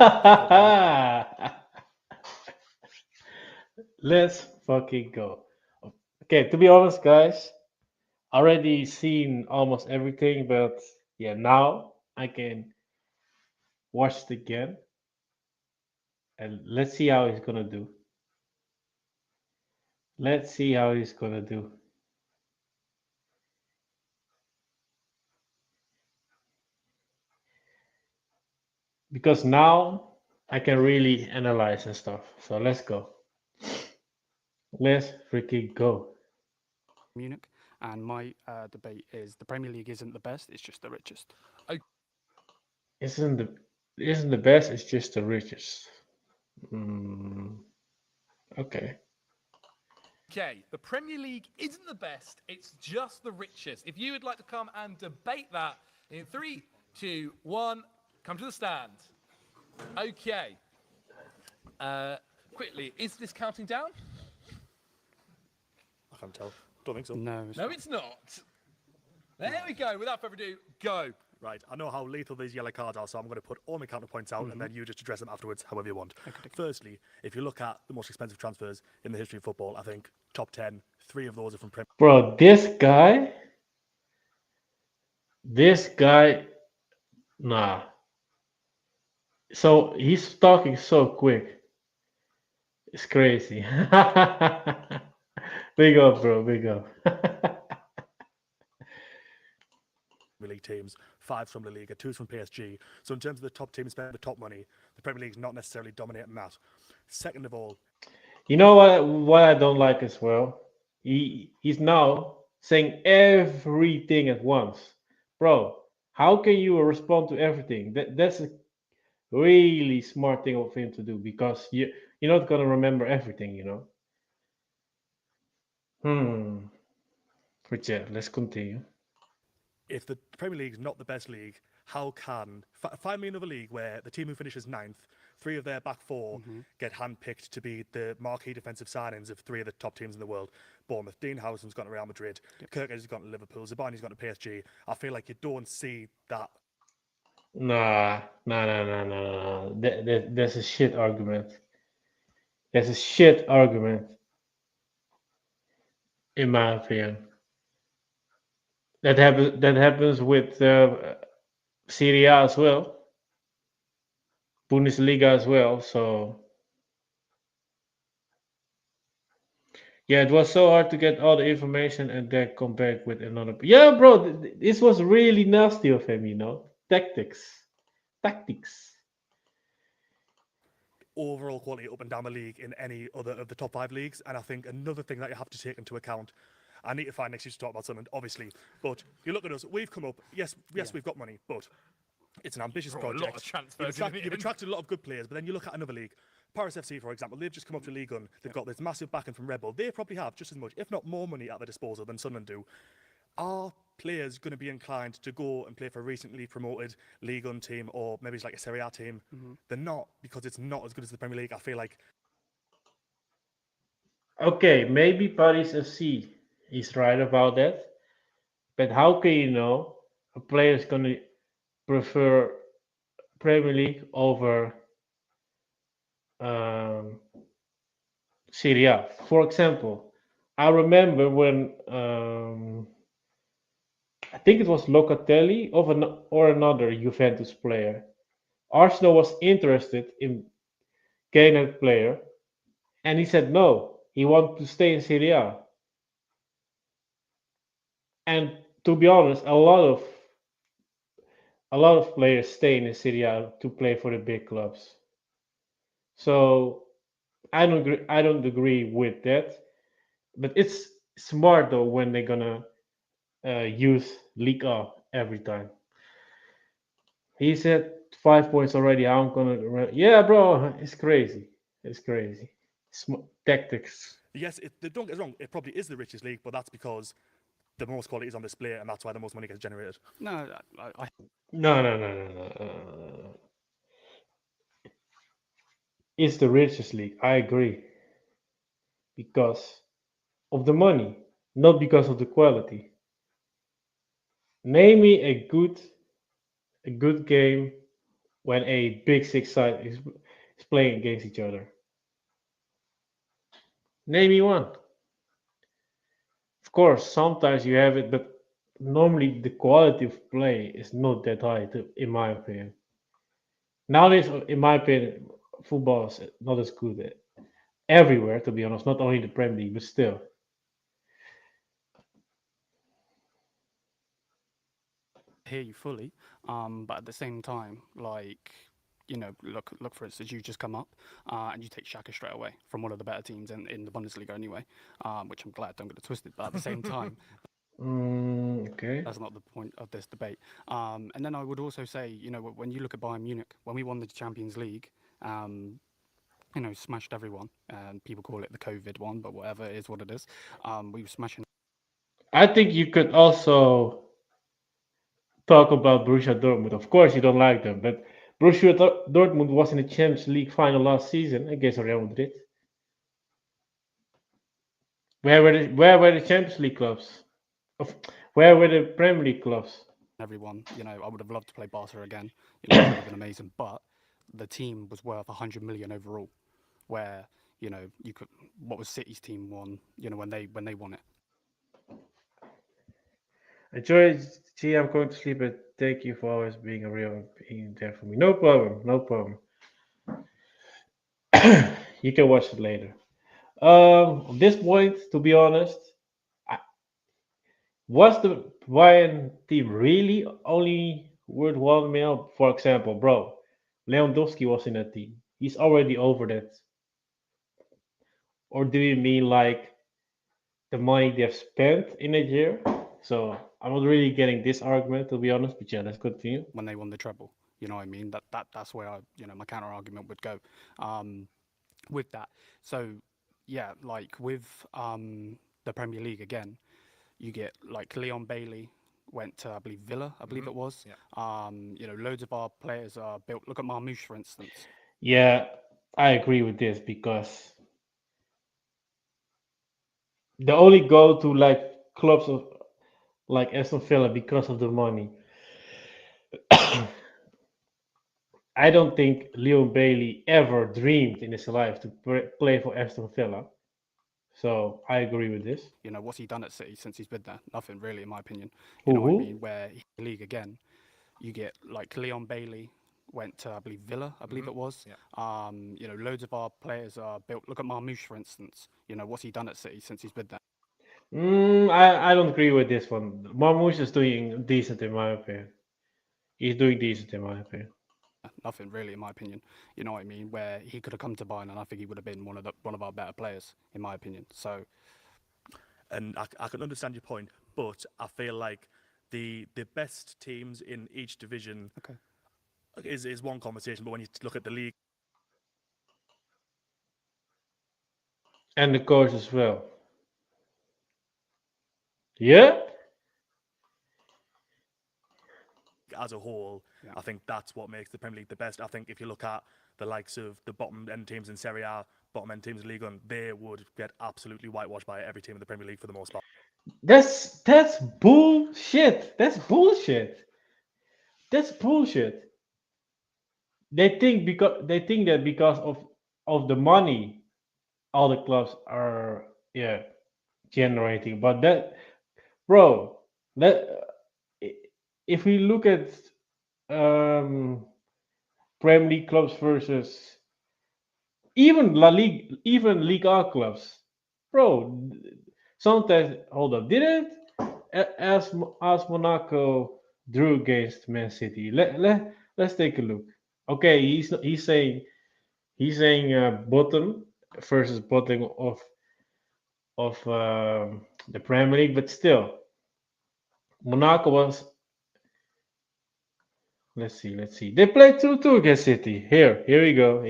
Let's fucking go. Okay, to be honest, guys, already seen almost everything, but yeah, now I can watch it again. And let's see how he's gonna do. Let's see how he's gonna do. Because now I can really analyze and stuff. So let's go. Let's freaking go. Munich, and my debate is the Premier League isn't the best; it's just the richest. Isn't the best? It's just the richest. Okay. Okay, the Premier League isn't the best, it's just the richest. If you would like to come and debate that in 3, 2, 1, come to the stand. Okay. Quickly, is this counting down? I can't tell. Don't think so. No. No, it's not. There we go. Without further ado, go. Right, I know how lethal these yellow cards are, so I'm going to put all my counterpoints out, and then you just address them afterwards, however you want. Firstly, if you look at the most expensive transfers in the history of football, I think top 10, 3 of those are from Premier. Bro, this guy, nah. So he's talking so quick. It's crazy. Big up, bro. Big up. League teams, 5 from La Liga, 2 from PSG. So in terms of the top teams spending the top money, the Premier League's not necessarily dominating that. Second of all, You know what I don't like as well? He's now saying everything at once. Bro, how can you respond to everything? That's a really smart thing of him to do because you're not gonna remember everything, you know. But yeah, let's continue. if the Premier League is not the best league, how can find me another league where the team who finishes 9th, 3 of their back 4 get handpicked to be the marquee defensive signings of 3 of the top teams in the world? Bournemouth, Dean Howson's gone to Real Madrid, Kirk has gone to Liverpool, Zabani's gone to PSG. I feel like you don't see that. Nah. That's a shit argument. That's a shit argument, in my opinion. That happens with Serie A as well, Bundesliga as well. So yeah, it was so hard to get all the information and then come back with another. Yeah, bro, this was really nasty of him. You know, tactics. Overall quality up and down the league in any other of the top 5 leagues. And I think another thing that you have to take into account, I need to find next year to talk about something, obviously, but you look at us, we've come up, yes, we've got money, but it's an ambitious project. A lot of transfers. You've attracted a lot of good players, but then you look at another league, Paris FC, for example, they've just come up to League One, they've got this massive backing from Red Bull, they probably have just as much, if not more money at their disposal than Sunderland do. Are players going to be inclined to go and play for a recently promoted League One team or maybe it's like a Serie A team? They're not, because it's not as good as the Premier League. I feel like. Okay, maybe Paris FC is right about that, but how can you know a player is going to prefer Premier League over um, Serie A? For example, I remember when I think it was Locatelli or another Juventus player. Arsenal was interested in getting that player, and he said no. He wanted to stay in Serie A. And to be honest, a lot of players stay in the Serie A to play for the big clubs. So I don't agree with that. But it's smart though when they're gonna use Liga every time. He said 5 points already. I'm gonna yeah, bro. It's crazy. It's crazy. Tactics. Yes, don't get us wrong, it probably is the richest league, but that's because the most quality is on display and that's why the most money gets generated. No, No, no, no, no, no. It's the richest league. I agree because of the money, not because of the quality. Name me a good game when a big six side is playing against each other. Name me one. Of course, sometimes you have it, but normally the quality of play is not that high, in my opinion. Nowadays, in my opinion, football is not as good everywhere, to be honest, not only the Premier League, but still. hear you fully, but at the same time, like, look for instance, you just come up and you take Shaka straight away from one of the better teams in the Bundesliga anyway, which I'm glad, don't get it twisted, but at the same time, Okay. that's not the point of this debate. And then I would also say, when you look at Bayern Munich, when we won the Champions League, smashed everyone, and people call it the COVID one, but whatever, it is what it is. We were smashing. I think you could also talk about Borussia Dortmund. Of course, you don't like them, but Borussia Dortmund was in the Champions League final last season against Real Madrid. Where were the Champions League clubs? Of, where were the Premier League clubs? Everyone, I would have loved to play Barca again. It would have been amazing, but the team was worth 100 million overall. Where you could, what was City's team won? When they won it. Enjoy, G. I'm going to sleep, but thank you for always being a real being there for me. No problem. No problem. You can watch it later. At this point, to be honest, I, was the Bayern team really only worth 1 mil? For example, bro, Lewandowski was in that team. He's already over that. Or do you mean like the money they've spent in a year? So I'm not really getting this argument, to be honest. But yeah, let's continue. When they won the treble, you know what I mean? That's where my counter argument would go with that. So yeah, like with the Premier League again, you get like Leon Bailey went to, I believe, Villa, I believe it was. Loads of our players are built. Look at Marmoush, for instance. Yeah, I agree with this because they only go to like clubs of like Aston Villa because of the money. I don't think Leon Bailey ever dreamed in his life to play for Aston Villa. So I agree with this. What's he done at City since he's been there? Nothing really, in my opinion. You Who know what I who? mean? Where league again, you get like Leon Bailey went to, I believe, Villa, I believe it was. Loads of our players are built. Look at Marmoush, for instance. What's he done at City since he's been there? I don't agree with this one. Marmoush is doing decent in my opinion. He's doing decent in my opinion. Nothing really, in my opinion. You know what I mean? Where he could have come to Bayern, and I think he would have been one of our better players, in my opinion. So, And I can understand your point, but I feel like the best teams in each division is one conversation. But when you look at the league, And the coach as well. Yeah? as a whole, I think that's what makes the Premier League the best. I think if you look at the likes of the bottom end teams in Serie A, bottom end teams in Ligue 1, they would get absolutely whitewashed by every team in the Premier League for the most part. That's bullshit. That's bullshit. That's bullshit. They think that because of the money all the clubs are generating, but that, bro, that if we look at um Premier League clubs versus even La Liga, even Ligue A clubs, bro. Sometimes, hold up, didn't as Monaco drew against Man City? Let's take a look. Okay, he's saying bottom versus bottom of the Premier League, but still, Monaco was. Let's see. They played 2-2 against City. Here we go.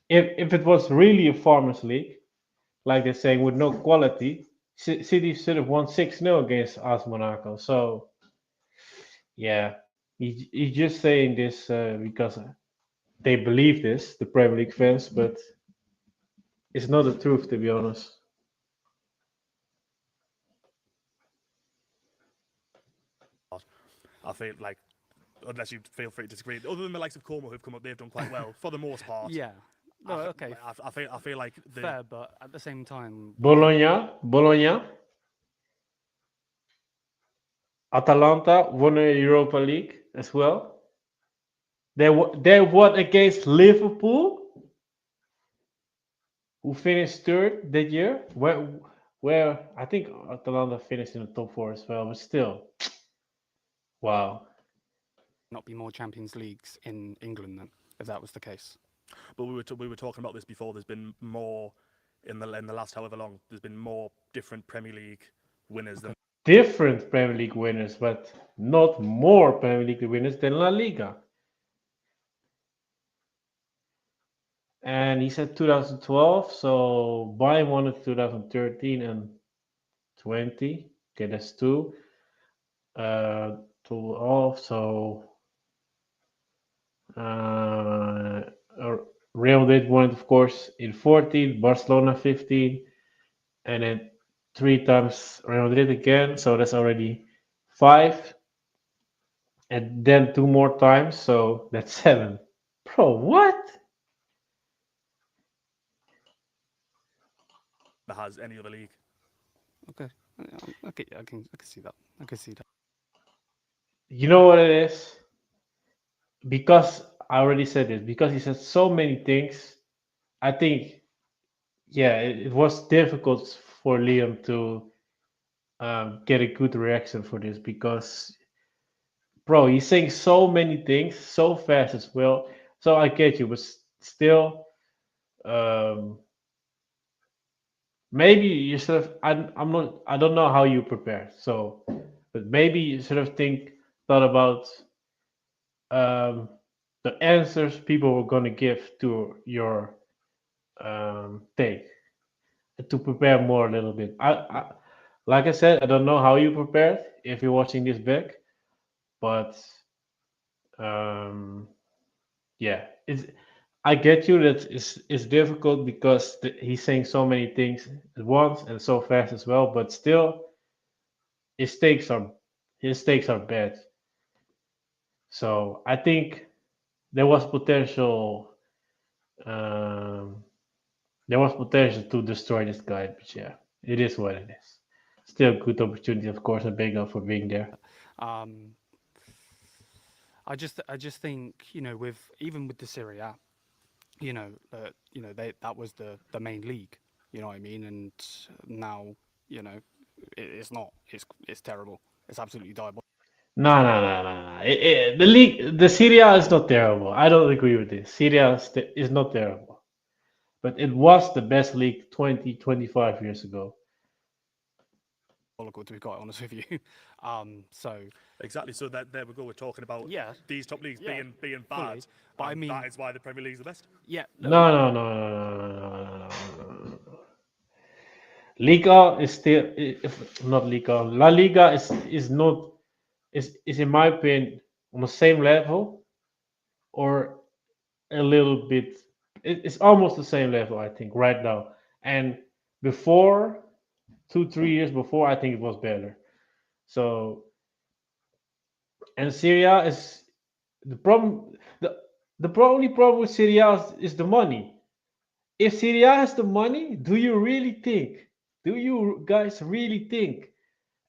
If it was really a farmers league, like they're saying, with no quality, City should have won 6-0 against AS Monaco. So yeah, he's just saying this because they believe this, the Premier League fans, but it's not the truth, to be honest. I feel like, unless you feel free to disagree, other than the likes of Como who've come up, they've done quite well for the most part. Yeah. No, okay. I feel like fair, but at the same time, Bologna, Atalanta won a Europa League as well. They won against Liverpool, who finished third that year. Where I think Atalanta finished in the top four as well, but still, wow. not be more Champions Leagues in England then, if that was the case. But we were talking about this before. There's been more in the last however long. There's been more different Premier League winners than Different Premier League winners, but not more Premier League winners than La Liga. And he said 2012, so Bayern won it 2013 and 20. Okay, that's two. 12, so Real Madrid won it, of course, in 14, Barcelona 15, and then 3 times Real Madrid again, so that's already 5. And then 2 more times, so that's 7. Bro, what? that has any other league. Okay. Okay, I can see that. I can see that. You know what it is? Because I already said this, because he said so many things, I think, yeah, it was difficult for Liam to get a good reaction for this because, bro, he's saying so many things so fast as well. So I get you, but still, um, maybe you should have. I'm not. I don't know how you prepared. So, but maybe you should have thought about the answers people were gonna give to your take to prepare more a little bit. Like I said, I don't know how you prepared if you're watching this back, but yeah, I get you that it's difficult because he's saying so many things at once and so fast as well. But still, his stakes are bad. So I think there was potential. Um, there was potential to destroy this guy, but yeah, it is what it is. Still a good opportunity, of course, and big up for being there. I just think, you know, even with the Serie A, that was the main league, you know what I mean, and now, it's not. It's terrible. It's absolutely diabolical. No. The league, the Serie A is not terrible. I don't agree with this. Serie A is not terrible, but it was the best league 20, 25 years ago. To be quite honest with you, so exactly. So that there we go. We're talking about these top leagues being bad, fully, but I mean that is why the Premier League is the best. Yeah. No. Liga is still, if not Liga. La Liga is not is in my opinion on the same level or a little bit. It's almost the same level, I think, right now. And before 2 3 years before, I think it was better. So and Syria is the problem. The only problem with Syria is the money. If Syria has the money, do you really think? Do you guys really think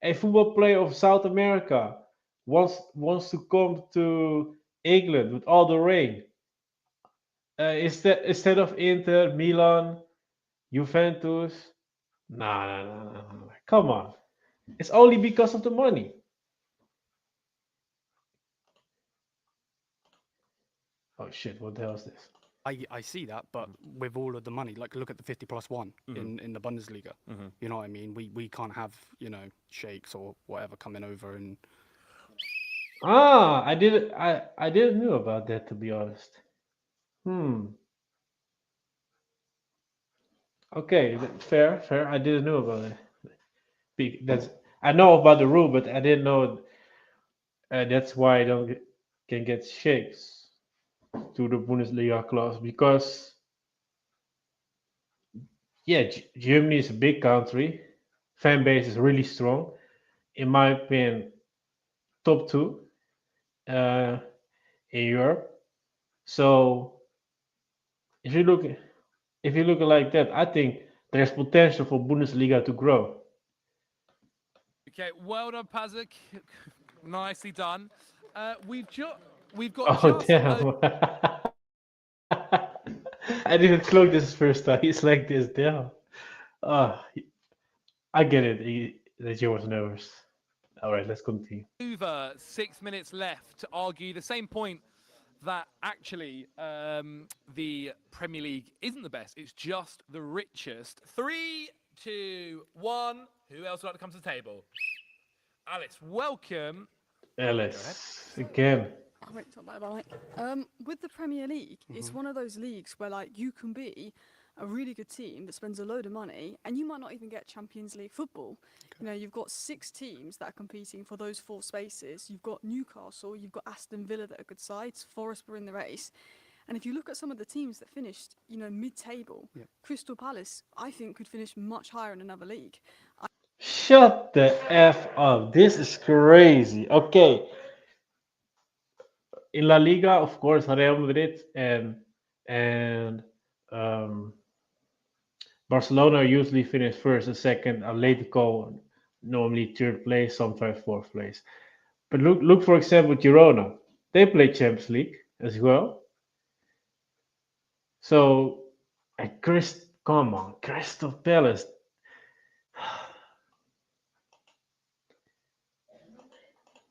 a football player of South America wants to come to England with all the rain instead of Inter, Milan, Juventus? Nah, nah, nah, nah, nah. Come on. It's only because of the money. Oh shit! What the hell is this? I see that, but with all of the money, like look at the 50+1 in the Bundesliga. You know what I mean? We can't have, sheikhs or whatever coming over and I didn't know about that, to be honest. Hmm. Okay, fair, fair. I didn't know about it. That's I know about the rule, but I didn't know that's why I don't can get shakes to the Bundesliga class because yeah, Germany is a big country, fan base is really strong. In my opinion, top two uh, in Europe. So if you look if you look like that, I think there's potential for Bundesliga to grow. Okay, well done, Pazik. Nicely done. We've got Oh just damn! I didn't look this first time. He's like this. Damn. Ah, I get it. That you was nervous. All right, let's continue. over 6 minutes left to argue the same point that actually the Premier League isn't the best. It's just the richest. 3, 2, 1. Who else would like to come to the table? Alice, welcome. Alice again. I won't talk about it. With the Premier League, it's one of those leagues where like you can be a really good team that spends a load of money and you might not even get Champions League football. You know, you've got 6 teams that are competing for those 4 spaces. You've got Newcastle, you've got Aston Villa that are good sides, Forest were in the race. And if you look at some of the teams that finished, mid-table, Crystal Palace, I think, could finish much higher in another league. Shut the f up. This is crazy. Okay, in La Liga, of course, Real Madrid and um, Barcelona usually finish first and second. Atletico normally third place, sometimes fourth place. But look for example, Girona. They play Champions League as well. So, come on, Crystal Palace.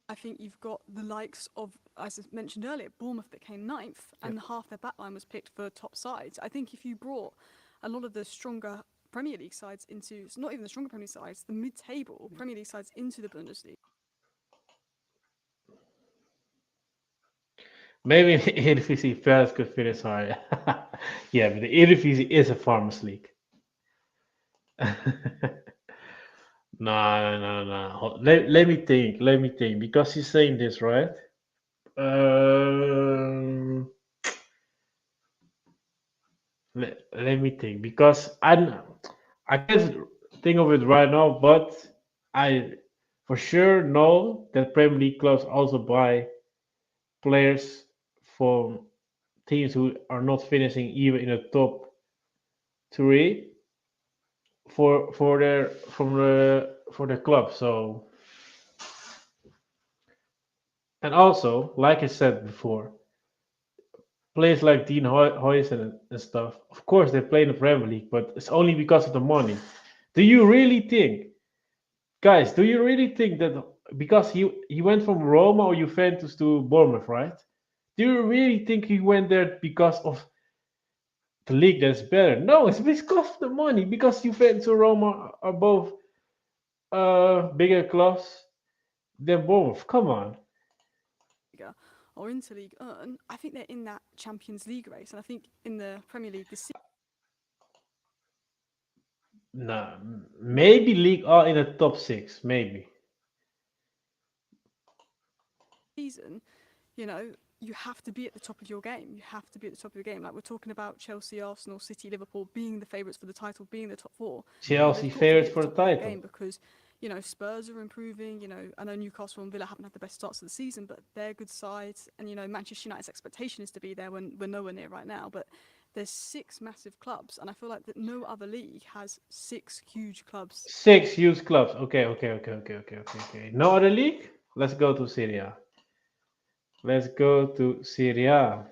I think you've got the likes of, as I mentioned earlier, Bournemouth that came 9th, and half their backline was picked for top sides. I think if you brought a lot of the stronger Premier League sides into, not even the stronger Premier League sides, the mid-table Premier League sides into the Bundesliga. Maybe the Eredivisie Palace could finish higher. Yeah, but the Eredivisie is a Farmers League. No, no, no. Let me think. Let me think. Because he's saying this, right? Um, let me think. Because I can't think of it right now, but I for sure know that Premier League clubs also buy players from teams who are not finishing even in the top three for their club. So and also, like I said before, players like Dean Hoyson and stuff. Of course, they play in the Premier League, but it's only because of the money. Do you really think, guys? Do you really think that because he went from Roma or Juventus to Bournemouth, right? Do you really think he went there because of the league that's better? No, it's because of the money. Because Juventus and Roma are both bigger clubs than Bournemouth. Come on. Or into League One, I think they're in that Champions League race, and I think in the Premier League this season. Nah, maybe League are in the top 6, maybe. season, you know, you have to be at the top of your game. You have to be at the top of your game. Like we're talking about Chelsea, Arsenal, City, Liverpool being the favourites for the title, being the top four. Well, Chelsea they've got to be favorites at the for top the of their title. game because, you know, Spurs are improving. You know, I know Newcastle and Villa haven't had the best starts of the season, but they're good sides. And, you know, Manchester United's expectation is to be there when we're nowhere near right now. But there's 6 massive clubs, and I feel like that no other league has 6 huge clubs. 6 huge clubs. Okay. No other league? Let's go to Syria. Let's go to Syria.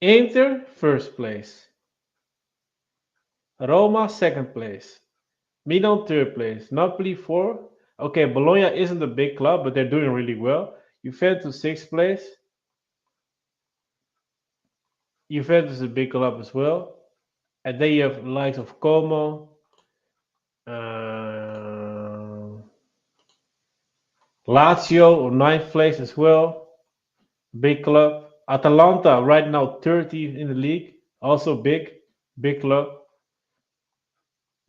Inter, first place. Roma, second place. Milan, third place. Napoli, fourth. Okay, Bologna isn't a big club, but they're doing really well. Juventus, sixth place. Juventus is a big club as well. And then you have the likes of Como, Lazio, ninth place as well. Big club. Atalanta, right now 30th in the league. Also big club.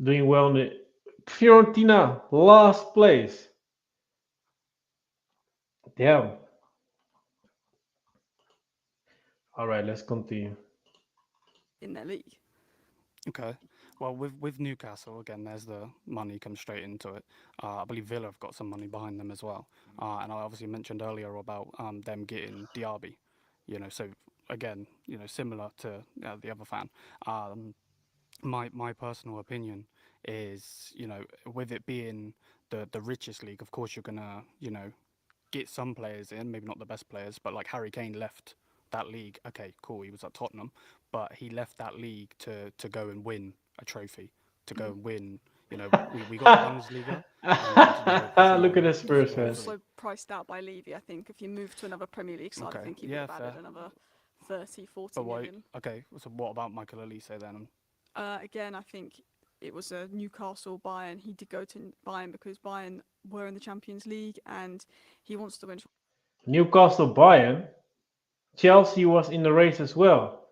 Doing well in the Fiorentina, last place. Damn. All right, let's continue. In their league. Okay. Well, with Newcastle again, there's the money comes straight into it. I believe Villa have got some money behind them as well. And I obviously mentioned earlier about them getting Diaby. You know, so again, you know, similar to the other fan. My personal opinion is, you know, with it being the richest league, of course you're gonna, you know, get some players in, maybe not the best players, but like Harry Kane left that league. Okay, cool, he was at Tottenham, but he left that league to go and win a trophy, to go and win. You know, we got the Bundesliga. Look at this Spurs fan. Also priced out by Levy, I think. If you move to another Premier League side, I think he would have added another 30, 40 million. Okay, so what about Michael Elise then? Again, I think it was a Newcastle Bayern. He did go to Bayern because Bayern were in the Champions League and he wants to win. Newcastle, Bayern. Chelsea was in the race as well.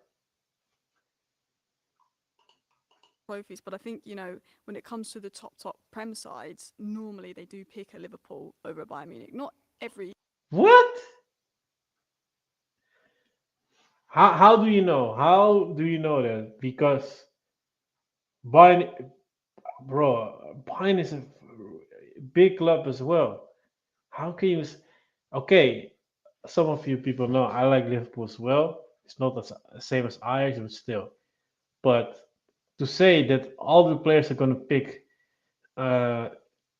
Trophies, but I think, you know, when it comes to the top Prem sides, normally they do pick a Liverpool over a Bayern Munich. Not every. What? How do you know? How do you know that? Because Bayern, bro, Bayern is a big club as well. How can you? Okay, some of you people know I like Liverpool as well. It's not the same as Ajax, but still. But to say that all the players are going to pick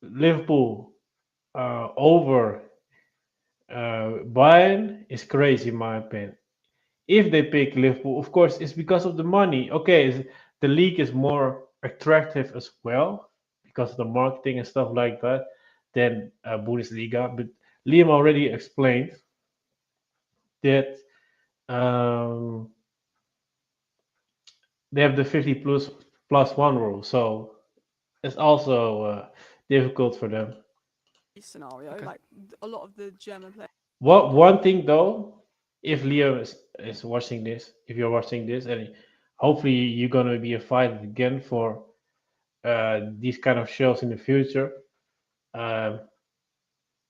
Liverpool over Bayern is crazy, in my opinion. If they pick Liverpool, of course, it's because of the money. Okay, the league is more attractive as well because of the marketing and stuff like that than Bundesliga. But Liam already explained that they have the 50 plus one rule, so it's also difficult for them. Scenario, like a lot of the German players. What one thing though, if Liam is watching this, if you're watching this, and hopefully you're gonna be invited again for these kind of shows in the future.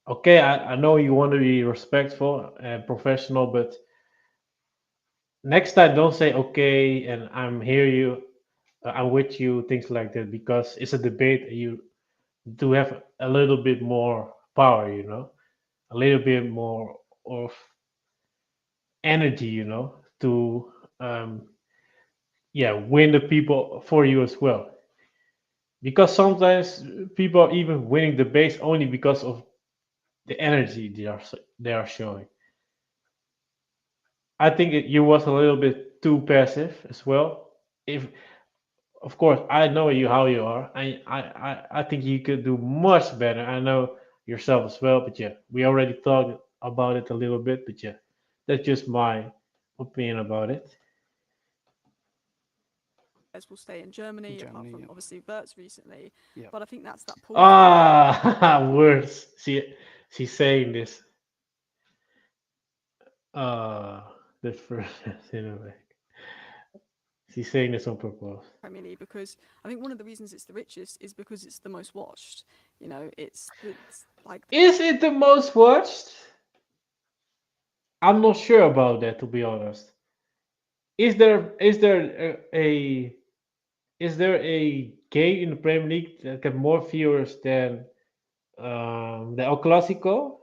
Okay, I know you want to be respectful and professional, but next time don't say okay and I'm here you, I'm with you, things like that, because it's a debate. And you do have a little bit more power, you know, a little bit more of energy, you know, to win the people for you as well. Because sometimes people are even winning the base only because of the energy they are showing. I think you was a little bit too passive as well. If of course I know you how you are. I think you could do much better. I know yourself as well, but yeah, we already talked about it a little bit, but yeah, that's just my opinion about it. Will stay in Germany, apart from obviously Wirtz recently. Yeah. But I think that's that pull. Words. She's saying this. The first anyway. She's saying this on purpose. Premier League because I think one of the reasons it's the richest is because it's the most watched. You know, it's like Is it the most watched? I'm not sure about that, to be honest. Is there a is there a game in the Premier League that got more viewers than the El Clasico?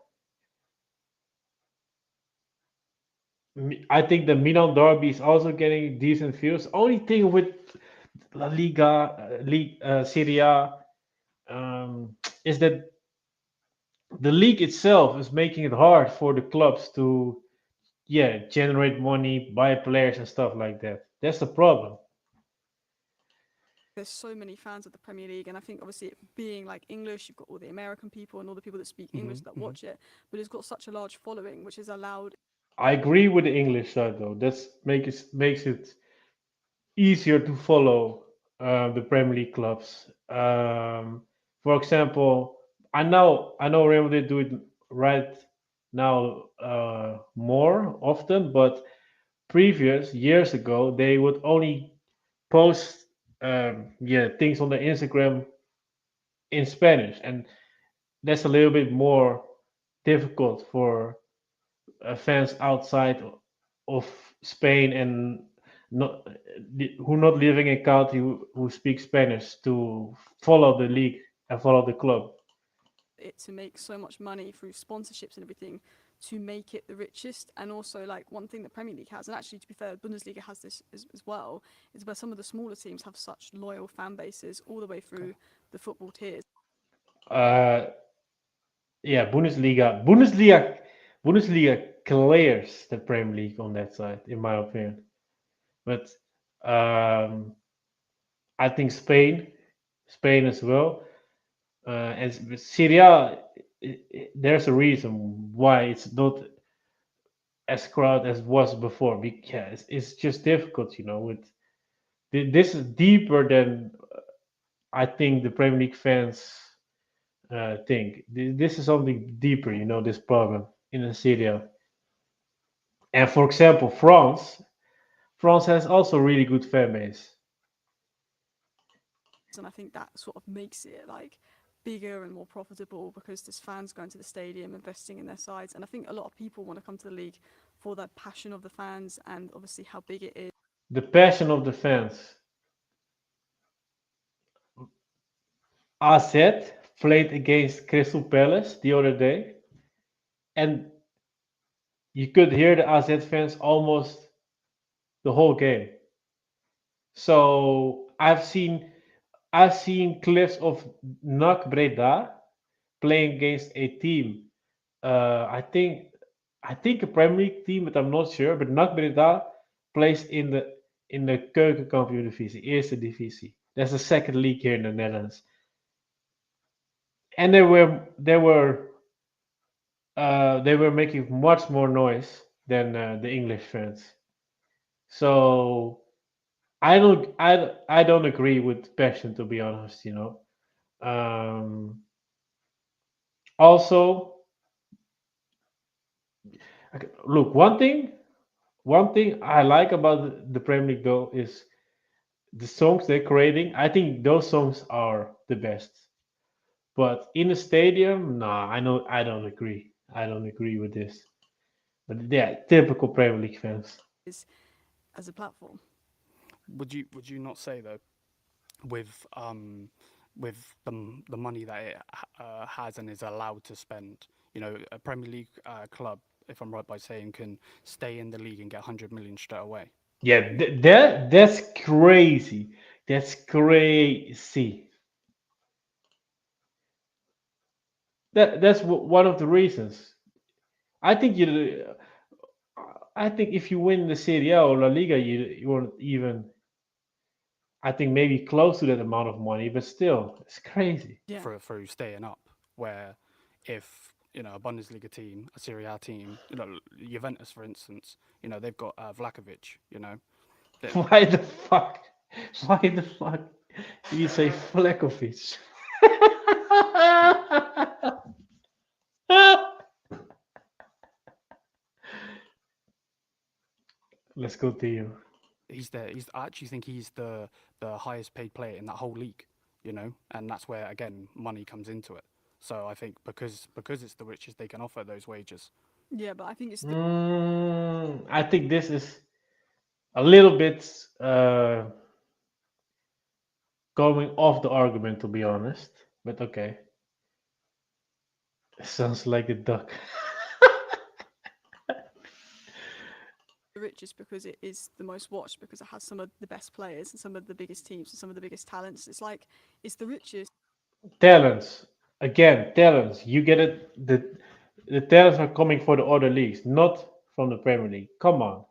I think the Milan derby is also getting decent views. Only thing with La Liga, Serie A, is that the league itself is making it hard for the clubs to, yeah, generate money, buy players and stuff like that. That's the problem. there's so many fans of the Premier League, and I think obviously it being like English, you've got all the American people and all the people that speak English that watch it, but it's got such a large following, which has allowed. I agree with the English side though. Makes it easier to follow the Premier League clubs. For example, I know Real Madrid do it right now more often, but previous years ago they would only post things on their Instagram in Spanish, and that's a little bit more difficult for fans outside of Spain and not who not living in country who speak Spanish to follow the league and follow the club. It to make so much money through sponsorships and everything to make it the richest. And also, like, one thing the Premier League has, and actually to be fair, Bundesliga has this as well, is where some of the smaller teams have such loyal fan bases all the way through the football tiers. Uh, yeah, Bundesliga clears the Premier League on that side, in my opinion. But um, I think Spain as well, and Syria. There's a reason why it's not as crowded as was before, because it's just difficult, with this is deeper than I think the Premier League fans think. This is something deeper, this problem in the Syria. And for example, France has also really good fan base. And I think that sort of makes it like bigger and more profitable because there's fans going to the stadium, investing in their sides. And I think a lot of people want to come to the league for the passion of the fans and obviously how big it is. The passion of the fans. AZ played against Crystal Palace the other day, and you could hear the AZ fans almost the whole game. So I've seen clips of NAC Breda playing against a team. I think a Premier League team, but I'm not sure. But NAC Breda plays in de Keukenkampioen-divisie, Eerste Divisie. That's the second league here in the Netherlands. And they were making much more noise than the English fans. So I don't agree with passion, to be honest. Um, Also, okay, look, one thing I like about the Premier League though is the songs they're creating. I think those songs are the best. But in the stadium, nah, I don't agree. I don't agree with this. But yeah, typical Premier League fans. As a platform. Would you not say though, with the money that it has and is allowed to spend, a Premier League club, if I'm right by saying, can stay in the league and get 100 million straight away. Yeah, that's crazy. That's crazy. That's one of the reasons. I think you. I think if you win the Serie A or La Liga, you won't even. I think maybe close to that amount of money, but still, it's crazy. Yeah. Through staying up, where if a Bundesliga team, a Serie A team, Juventus for instance, they've got Vlahovic, Why the fuck? Why the fuck do you say Flekovic? Let's continue. I actually think he's the highest paid player in that whole league. you know, and that's where again money comes into it. So I think because it's the richest, they can offer those wages. Yeah, but I think it's I think this is a little bit going off the argument, to be honest. But okay, sounds like a duck. the richest because it is the most watched, because it has some of the best players and some of the biggest teams and some of the biggest talents. It's like it's the richest. Talents, again, talents. You get it. The talents are coming for the other leagues, not from the Premier League. Come on.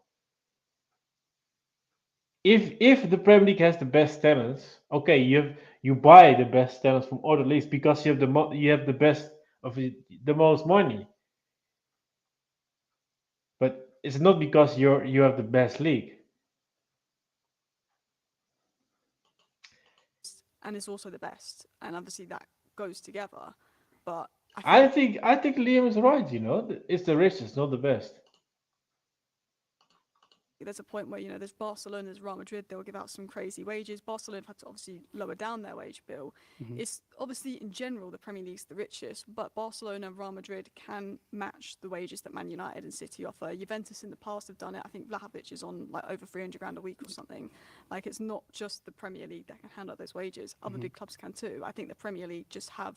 If the Premier League has the best talents, okay, you buy the best talents from other leagues because you have you have the best of the most money. But it's not because you have the best league. And it's also the best, and obviously that goes together. But I think Liam is right. It's the richest, not the best. there's a point where there's Barcelona, there's Real Madrid. They'll give out some crazy wages. Barcelona have had to obviously lower down their wage bill. It's obviously in general the Premier League's the richest, but Barcelona and Real Madrid can match the wages that Man United and City offer. Juventus in the past have done it. I think Vlahovic is on like over 300 grand a week or something. Like, it's not just the Premier League that can hand out those wages. Other big clubs can too. I think the Premier League just have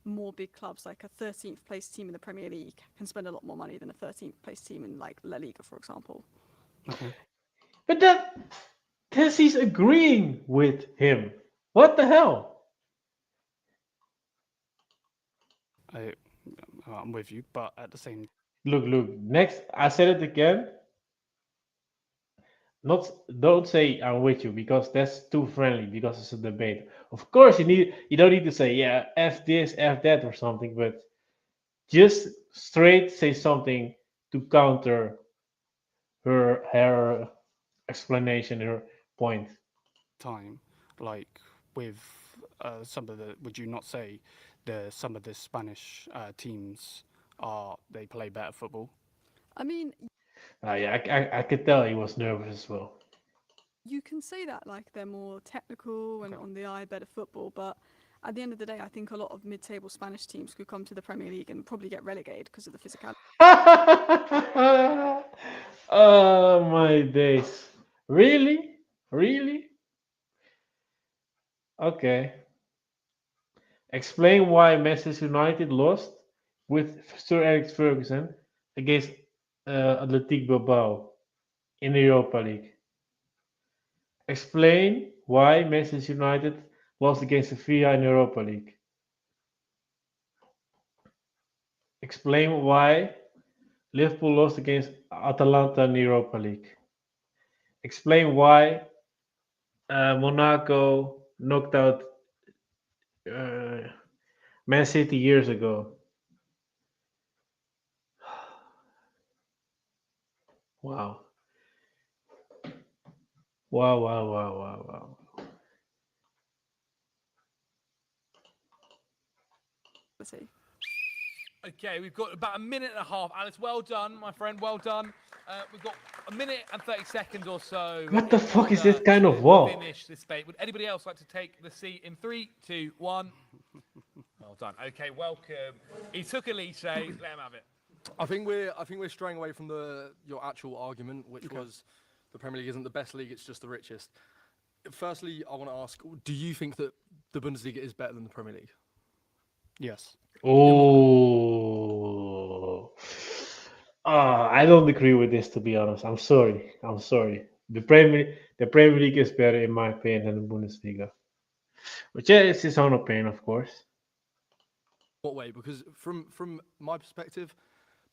more big clubs. Like a 13th place team in the Premier League can spend a lot more money than a 13th place team in like La Liga, for example. But that Tessie's agreeing with him. What the hell? I, I'm with you, but at the same Look. Next, I said it again. Not don't say I'm with you because that's too friendly because it's a debate. Of course, you don't need to say yeah f this f that or something, but just straight say something to counter her explanation, her point. time, like with some of the, would you not say some of the Spanish teams they play better football? I mean, Yeah, I could tell he was nervous as well. you can say that like they're more technical and on the eye, better football, but at the end of the day, I think a lot of mid-table Spanish teams could come to the Premier League and probably get relegated because of the physicality. Oh my days! Really? Really? Okay. Explain why Manchester United lost with Sir Alex Ferguson against Athletic Bilbao in the Europa League. Explain why Manchester United lost against Sevilla in the Europa League. Explain why Liverpool lost against Atalanta in the Europa League. Explain why Monaco knocked out uh, Man City years ago. Wow. Wow. Okay, we've got about a minute and a half. Alice, well done, my friend, well done. We've got a minute and 30 seconds or so. What the in fuck is order this kind to of wall? finish this debate. Would anybody else like to take the seat in 3, 2, 1? Well done. Okay, welcome. He took Elise. Let him have it. I think we're straying away from your actual argument, which was the Premier League isn't the best league; it's just the richest. Firstly, I want to ask: do you think that the Bundesliga is better than the Premier League? Yes. Oh. I don't agree with this, to be honest. I'm sorry. The Premier League is better in my opinion than the Bundesliga. But yeah, it's his own opinion, of course. What way? Because from my perspective,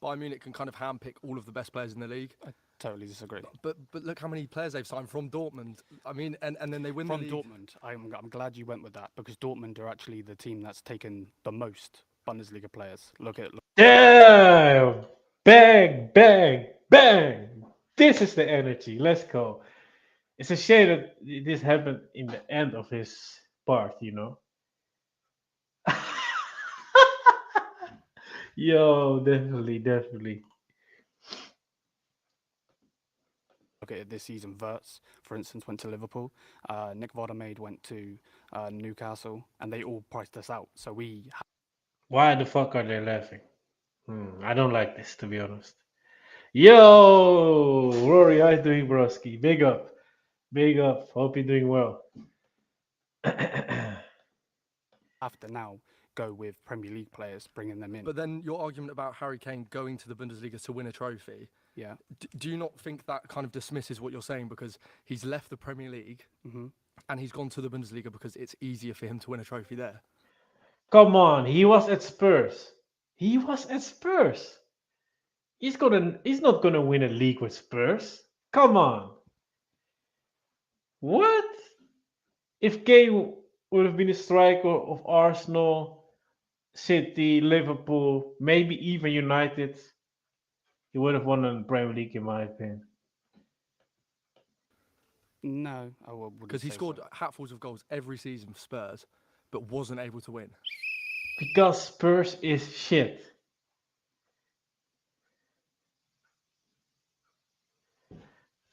Bayern Munich can kind of handpick all of the best players in the league. I totally disagree. But look how many players they've signed from Dortmand. I mean, and then they win From the league. Dortmund. I'm glad you went with that because Dortmund are actually the team that's taken the most Bundesliga players. Look. Damn! Bang! This is the energy. Let's go. It's a shame that this happened in the end of his part. Yo, definitely. look at it this season, Verts, for instance, went to Liverpool. Nick Vardamed went to Newcastle, and they all priced us out. So we. Why the fuck are they laughing? I don't like this, to be honest. Yo, Rory, how you doing, broski? Big up, big up. Hope you're doing well. Have to now go with Premier League players, bringing them in. But then your argument about Harry Kane going to the Bundesliga to win a trophy, yeah, do you not think that kind of dismisses what you're saying because he's left the Premier League and he's gone to the Bundesliga because it's easier for him to win a trophy there? Come on, he was at Spurs. He was at Spurs. He's not gonna win a league with Spurs. Come on. What? If Kane would have been a striker of Arsenal, City, Liverpool, maybe even United, he would have won the Premier League, in my opinion. No, I wouldn't. Because he say scored so. hatfuls of goals every season for Spurs, but wasn't able to win. Because Spurs is shit.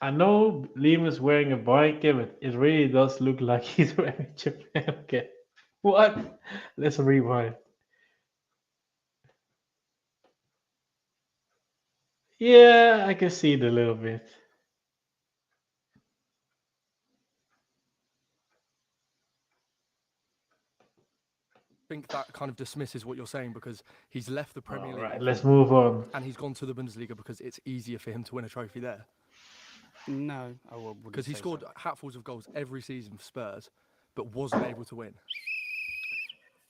I know Liam is wearing a bike cap, but it really does look like he's wearing a Japan cap. What? Let's rewind. Yeah, I can see it a little bit. I think that kind of dismisses what you're saying because he's left the Premier League. Right, let's move on. And he's gone to the Bundesliga because it's easier for him to win a trophy there. No, I wouldn't. Because he say scored so. hatfuls of goals every season for Spurs, but wasn't able to win.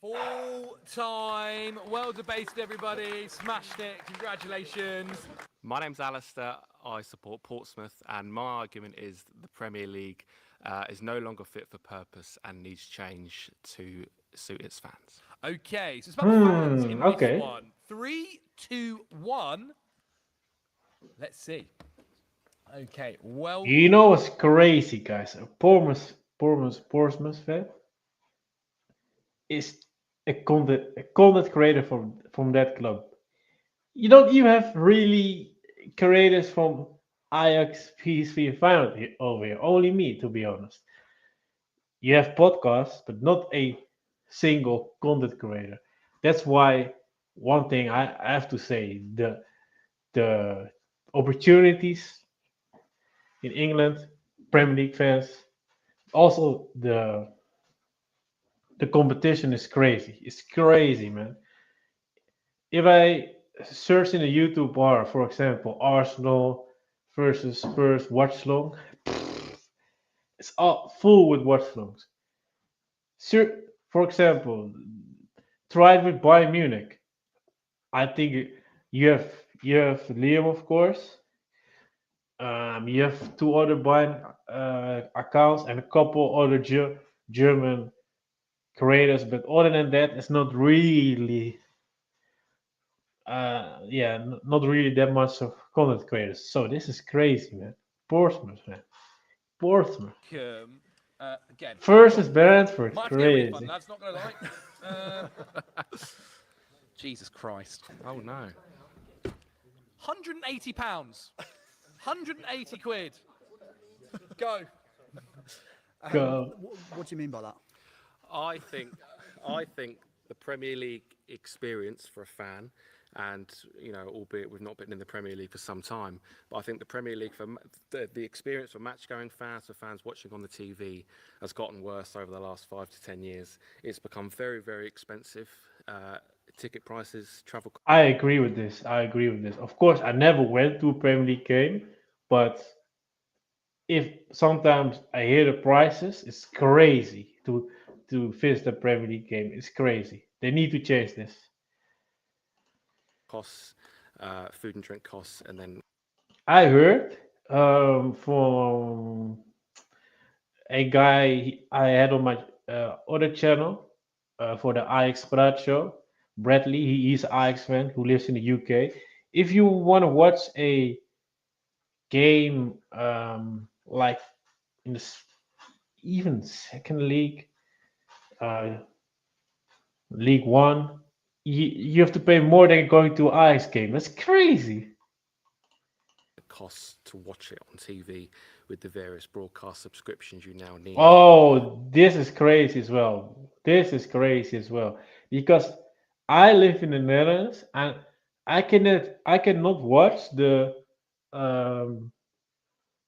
Full time. Well debated, everybody. Smashed it. Congratulations. My name's Alistair. I support Portsmouth, and my argument is the Premier League is no longer fit for purpose and needs change to suit its fans. Okay, so it's about the fans in okay. this one. 3, 2, 1. Let's see. Okay, well. You know what's crazy, guys? A Portsmouth fan is a content creator from that club. You don't even have really creators from Ajax, PSV, and Feyenoord over here. Only me, to be honest. You have podcasts, but not a single content creator. That's why one thing I have to say: the opportunities in England, Premier League fans, also the competition is crazy. It's crazy, man. If I search in the YouTube bar, for example, Arsenal versus Spurs watch long, it's all full with watch longs. For example, try it with Bayern Munich. I think you have Liam, of course. You have two other Bayern accounts and a couple other German creators, but other than that, it's not really not really that much of content creators. So this is crazy, man. Portsmouth, man. Portsmouth. Again. Versus Brentford. Might have to get a refund, Crazy. lads, not going to lie. Jesus Christ. Oh no. £180. 180 quid. Go. Go. What do you mean by that? I think the Premier League experience for a fan, and albeit we've not been in the Premier League for some time, but I think the Premier League for the experience for match-going fans, for fans watching on the TV, has gotten worse over the last 5 to 10 years. It's become very, very expensive. Ticket prices, travel. I agree with this. Of course, I never went to a Premier League game, but if sometimes I hear the prices, it's crazy to visit a Premier League game. It's crazy. They need to change this. Costs, food and drink costs, and then I heard from a guy I had on my other channel for the Ajax Praat show, Bradley. He's an Ajax fan who lives in the UK. If you want to watch a game like in the even second league, League One, you have to pay more than going to an Ajax game. That's crazy. costs to watch it on TV with the various broadcast subscriptions you now need. Oh, this is crazy as well. This is crazy as well because I live in the Netherlands and I cannot watch the um,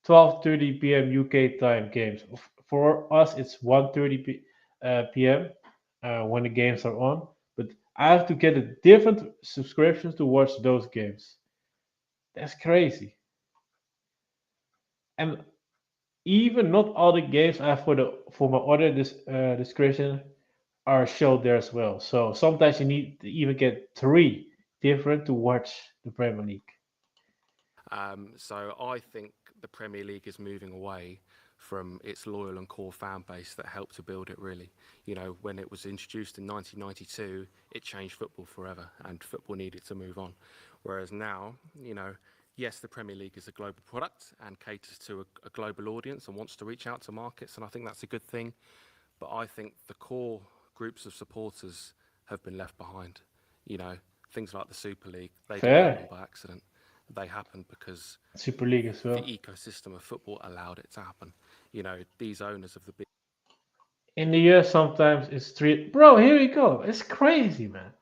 12:30 p.m. UK time games. For us, it's 1:30 p.m. When the games are on, but I have to get a different subscriptions to watch those games. That's crazy. And even not all the games I have for my other description are showed there as well. So sometimes you need to even get three different to watch the Premier League. So I think the Premier League is moving away from its loyal and core fan base that helped to build it, really. You know, when it was introduced in 1992, it changed football forever and football needed to move on. Whereas now, you know, yes, the Premier League is a global product and caters to a global audience and wants to reach out to markets, and I think that's a good thing. But I think the core groups of supporters have been left behind. You know, things like the Super League, they didn't Fair. happen by accident. They happened because Super League as well. the ecosystem of football allowed it to happen. You know, these owners of the big In the US, sometimes it's three. Bro, here we go. It's crazy, man.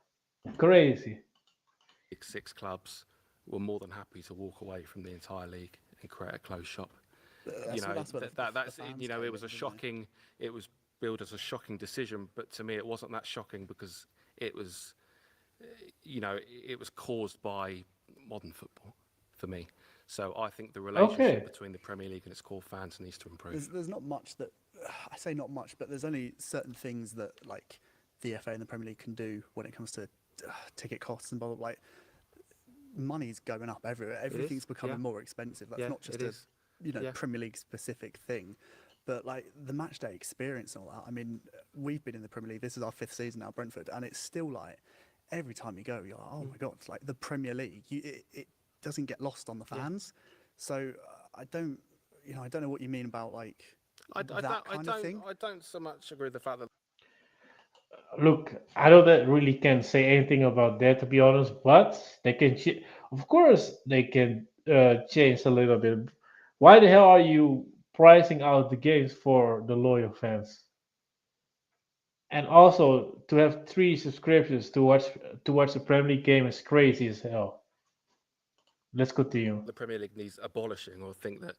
Crazy. six clubs were more than happy to walk away from the entire league and create a closed shop. You know, that's you know, it was a shocking. It was billed as a shocking decision, but to me, it wasn't that shocking because it was, you know, it was caused by modern football for me. So I think the relationship Okay. between the Premier League and its core fans needs to improve. There's not much that I say not much, but there's only certain things that like the FA and the Premier League can do when it comes to ticket costs and blah blah. Like money's going up everywhere. Everything's becoming more expensive. That's not just a Premier League specific thing. But like the match day experience and all that. I mean, we've been in the Premier League. This is our 5th season now, Brentford, and it's still like every time you go, you're like, oh my god, it's like the Premier League. It doesn't get lost on the fans. So I don't know what you mean about like that kind of thing. I don't so much agree with the fact that Look, I don't really can say anything about that to be honest, but they can. Of course, they can change a little bit. Why the hell are you pricing out the games for the loyal fans? And also to have three subscriptions to watch the Premier League game is crazy as hell. Let's continue. the Premier League needs abolishing or think that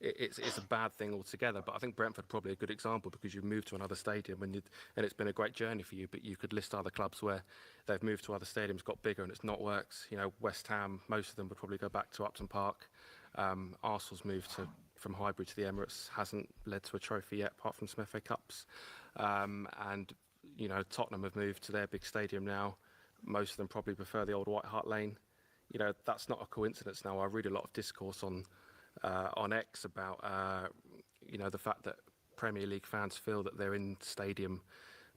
it's a bad thing altogether. But I think Brentford probably a good example because you've moved to another stadium and it's been a great journey for you. But you could list other clubs where they've moved to other stadiums, got bigger, and it's not worked. You know, West Ham, most of them would probably go back to Upton Park. Arsenal's moved from Highbury to the Emirates hasn't led to a trophy yet, apart from some FA Cups. And you know, Tottenham have moved to their big stadium now. Most of them probably prefer the old White Hart Lane. You know, that's not a coincidence now. I read a lot of discourse on X about, you know, the fact that Premier League fans feel that their in-stadium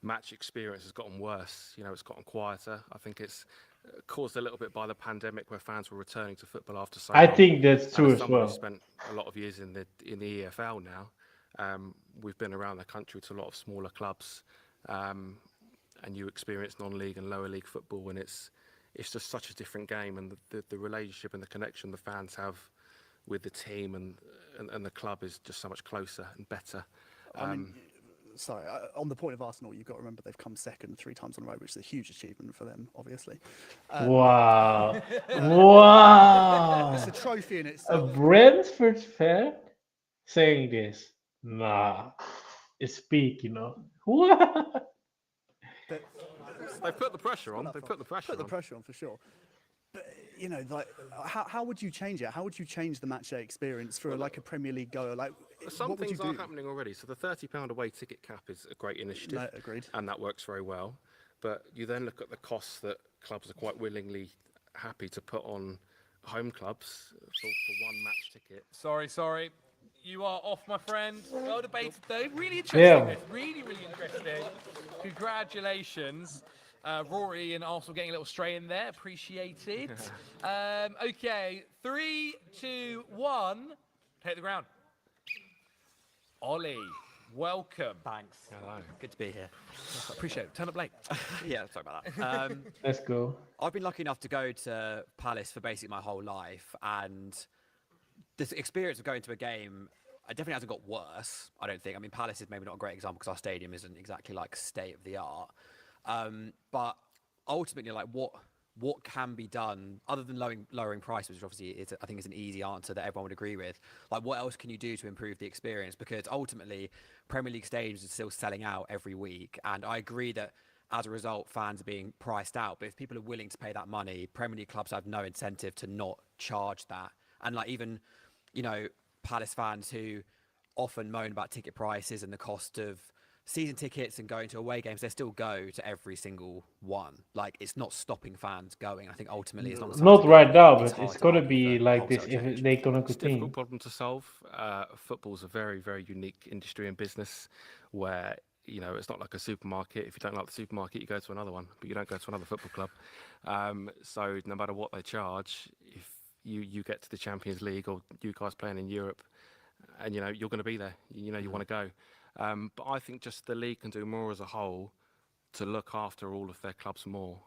match experience has gotten worse. You know, it's gotten quieter. I think it's caused a little bit by the pandemic where fans were returning to football after so long. I think that's true and as someone well. who spent a lot of years in the EFL now, we've been around the country to a lot of smaller clubs, and you experience non-league and lower league football when it's just such a different game, and the relationship and the connection the fans have with the team and the club is just so much closer and better. I mean, sorry, on the point of Arsenal, you've got to remember they've come second 3 times in a row, which is a huge achievement for them, obviously. Wow. Wow. It's a trophy in A itself. Brentford fan saying this. Nah. It's peak, you know. What? They put the pressure on. They put the pressure on. Put the pressure on for sure. But you know, like, how would you change it? How would you change the match day experience for like a Premier League goer? Like, some what would you things are do? happening already. So the £30 away ticket cap is a great initiative, No, agreed. and that works very well. But you then look at the costs that clubs are quite willingly happy to put on home clubs for one match ticket. Sorry. You are off, my friend. Well debated, though. Really interesting. Yeah. This. Really interesting. Congratulations. Rory and Arsenal getting a little stray in there. Appreciated. Okay, 3, 2, 1. Take the ground. Ollie, welcome. Thanks. Hello. Good to be here. Appreciate it. Turn up late. Yeah, sorry about that. Let's go. I've been lucky enough to go to Palace for basically my whole life, and this experience of going to a game, it definitely hasn't got worse. I don't think. I mean, Palace is maybe not a great example because our stadium isn't exactly like state of the art. But ultimately, like what can be done other than lowering prices, which obviously I think is an easy answer that everyone would agree with. Like, what else can you do to improve the experience? Because ultimately, Premier League stadiums are still selling out every week, and I agree that as a result, fans are being priced out. But if people are willing to pay that money, Premier League clubs have no incentive to not charge that. And like even, Palace fans who often moan about ticket prices and the cost of season tickets and going to away games, they still go to every single one. Like, it's not stopping fans going. I think ultimately, as long as fans Not are right going, now, it's but hard it's to gonna argue be for like this wholesale if change. they're gonna It's a difficult continue. problem to solve. Football's a very, very unique industry and business where, it's not like a supermarket. If you don't like the supermarket, you go to another one, but you don't go to another football club. So no matter what they charge, if you get to the Champions League or you guys playing in Europe, and you're going to be there, you want to go. But I think just the league can do more as a whole to look after all of their clubs more.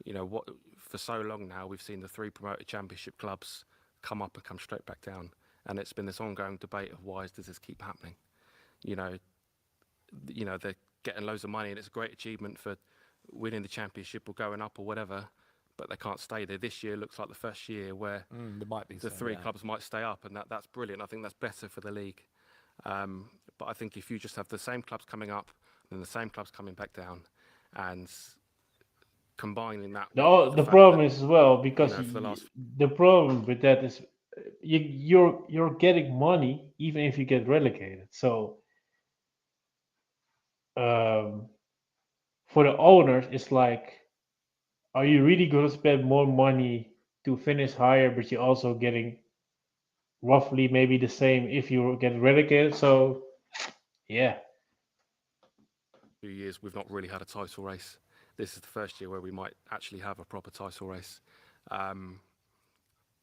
What for so long now we've seen the 3 promoted championship clubs come up and come straight back down, and it's been this ongoing debate of why does this keep happening. They're getting loads of money and it's a great achievement for winning the championship or going up or whatever, but they can't stay there. This year looks like the first year where there might be the some, 3 yeah. clubs might stay up, and that's brilliant. I think that's better for the league. But I think if you just have the same clubs coming up and the same clubs coming back down, and combining that with The fact problem that, is as well because for the last the problem with that is you're getting money even if you get relegated. So for the owners, it's like, are you really gonna spend more money to finish higher, but you're also getting roughly maybe the same if you get relegated? So yeah, few years we've not really had a title race. This is the first year where we might actually have a proper title race.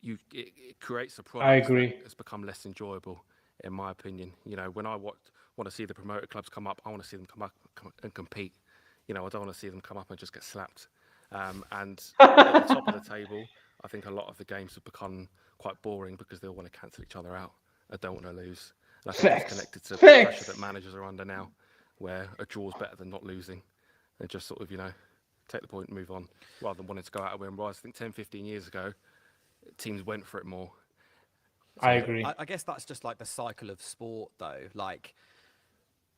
It creates a I product that agree. has become less enjoyable, in my opinion. When I want to see the promoted clubs come up, I want to see them come up and compete. I don't want to see them come up and just get slapped. And at the top of the table, I think a lot of the games have become quite boring because they all want to cancel each other out. I don't want to lose. And I think it's Facts. connected to the Facts. pressure that managers are under now, where a draw is better than not losing, and just sort of, take the point and move on, rather than wanting to go out and win. Whereas I think 10, 15 years ago, teams went for it more. I agree. I guess that's just like the cycle of sport, though. Like,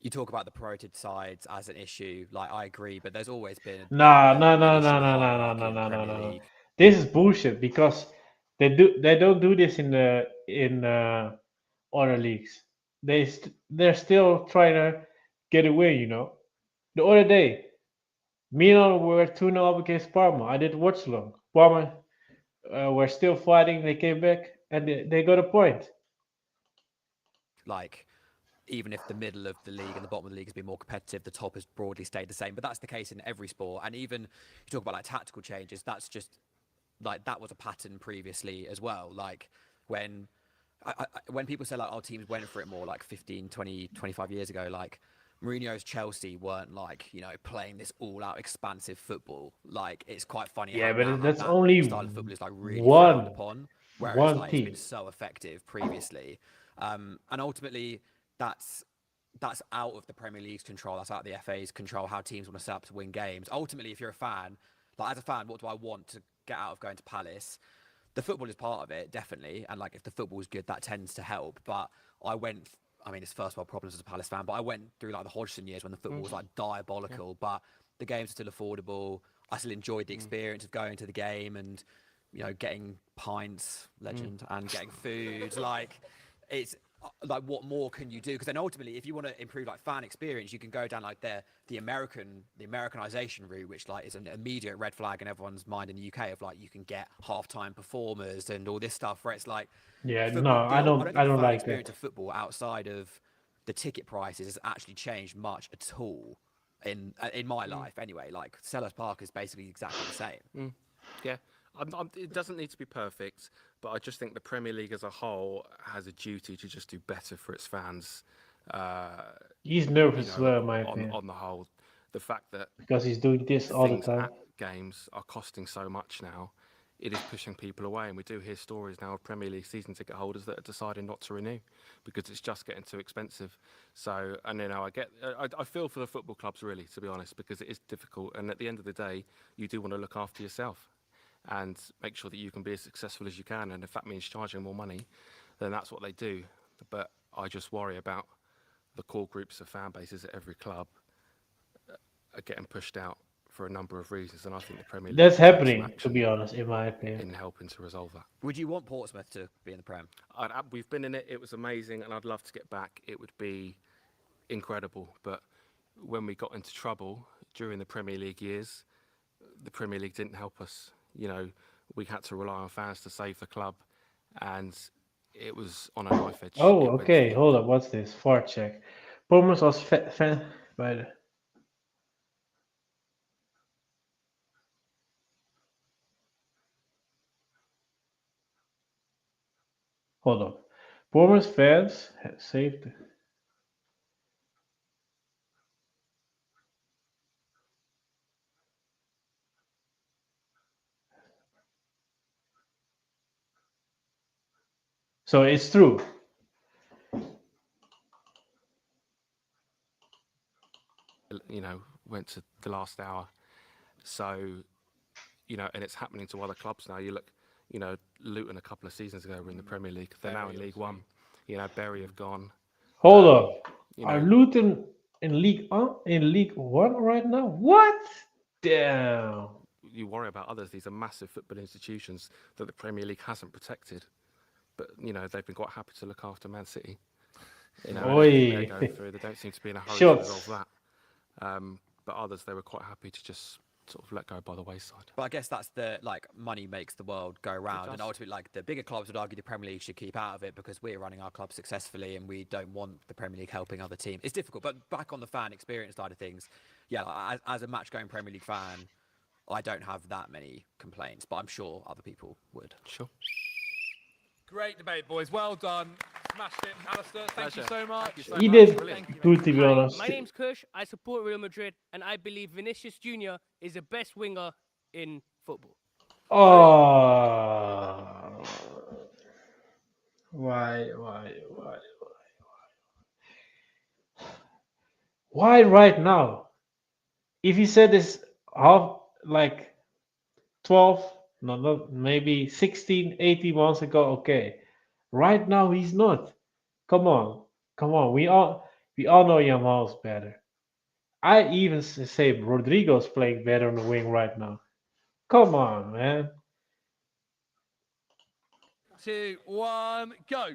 you talk about the promoted sides as an issue. Like, I agree, but there's always been Nah, an no, no, issue no, with no, no, no, hierarchy no, of the no, no, Premier no. League. This is bullshit because they don't do this in other leagues. They're still trying to get away. The other day, Milan were 2-0 up against Parma. I did watch along. Parma were still fighting. They came back and they got a point. Like, even if the middle of the league and the bottom of the league has been more competitive, the top has broadly stayed the same. But that's the case in every sport. And even you talk about like tactical changes, that's just like that was a pattern previously as well. Like when when people say like our teams went for it more like 15, 20, 25 years ago, like Mourinho's Chelsea weren't like, playing this all out expansive football. Like, it's quite funny Yeah, how now but that's that only style of football is like really frowned upon, whereas one like it's team. been so effective previously. And ultimately that's out of the Premier League's control. That's out of the FA's control, how teams want to set up to win games. Ultimately, if you're a fan, like as a fan, what do I want to get out of going to Palace? The football is part of it, definitely. And like if the football is good, that tends to help. But it's first world problems as a Palace fan, but I went through like the Hodgson years when the football was like diabolical, but the games are still affordable. I still enjoyed the experience of going to the game and, getting pints, legend, and getting food. Like, it's like, what more can you do? Because then ultimately, if you want to improve like fan experience, you can go down like the Americanization route, which like is an immediate red flag in everyone's mind in the UK of like you can get halftime performers and all this stuff where it's like, Yeah, no, football, I I don't don't think the fan like experience that. of football outside of the ticket prices has actually changed much at all in my life anyway. Like Selhurst Park is basically exactly the same. Yeah, it doesn't need to be perfect, but I just think the Premier League as a whole has a duty to just do better for its fans. He's nervous as well, in my on opinion, the whole, the fact that because he's doing this all the things time. at games are costing so much now, it is pushing people away. And we do hear stories now of Premier League season ticket holders that are deciding not to renew because it's just getting too expensive. So, and I feel for the football clubs really, to be honest, because it is difficult. And at the end of the day, you do want to look after yourself and make sure that you can be as successful as you can. And if that means charging more money, then that's what they do. But I just worry about the core groups of fan bases at every club are getting pushed out for a number of reasons, and I think the Premier League That's can take some happening, to action be honest, in my opinion. in helping to resolve that. Would you want Portsmouth to be in the Prem? We've been in it, it was amazing, and I'd love to get back. It would be incredible, but when we got into trouble during the Premier League years, the Premier League didn't help us. You know, we had to rely on fans to save the club, and it was on a knife edge. Oh, It went okay. thick. Hold up. What's this? Far check. Bournemouth was fan by the. Hold on. Bournemouth fans had saved. So it's true. You know, went to the last hour. So, you know, and it's happening to other clubs now. You look, you know, Luton a couple of seasons ago were in the Premier League. They're now in League One. You know, Bury have gone. Hold up. You Are know, Luton in League One right now? What? Damn. you worry about others. These are massive football institutions that the Premier League hasn't protected. But, you know, they've been quite happy to look after Man City. You know, and everything they're going through, they don't seem to be in a hurry to resolve that. But others, they were quite happy to just sort of let go by the wayside. But I guess that's the money makes the world go round, and does. ultimately the bigger clubs would argue the Premier League should keep out of it because we're running our club successfully and we don't want the Premier League helping other teams. It's difficult, but back on the fan experience side of things, yeah, as a match-going Premier League fan, I don't have that many complaints, but I'm sure other people would. Sure. Great debate, boys. Well done. Smashed it. Alistair, thank you so much. He did Thank you, good, to be Hi, honest. my name's Kush. I support Real Madrid, and I believe Vinicius Jr. is the best winger in football. Oh. Why? Why right now? If he said this half, like 12, no, not maybe 16, 18 months ago, okay. Right now, he's not. Come on. We all know Yamal's better. I even say Rodrigo's playing better on the wing right now. Come on, man. 2, 1, go.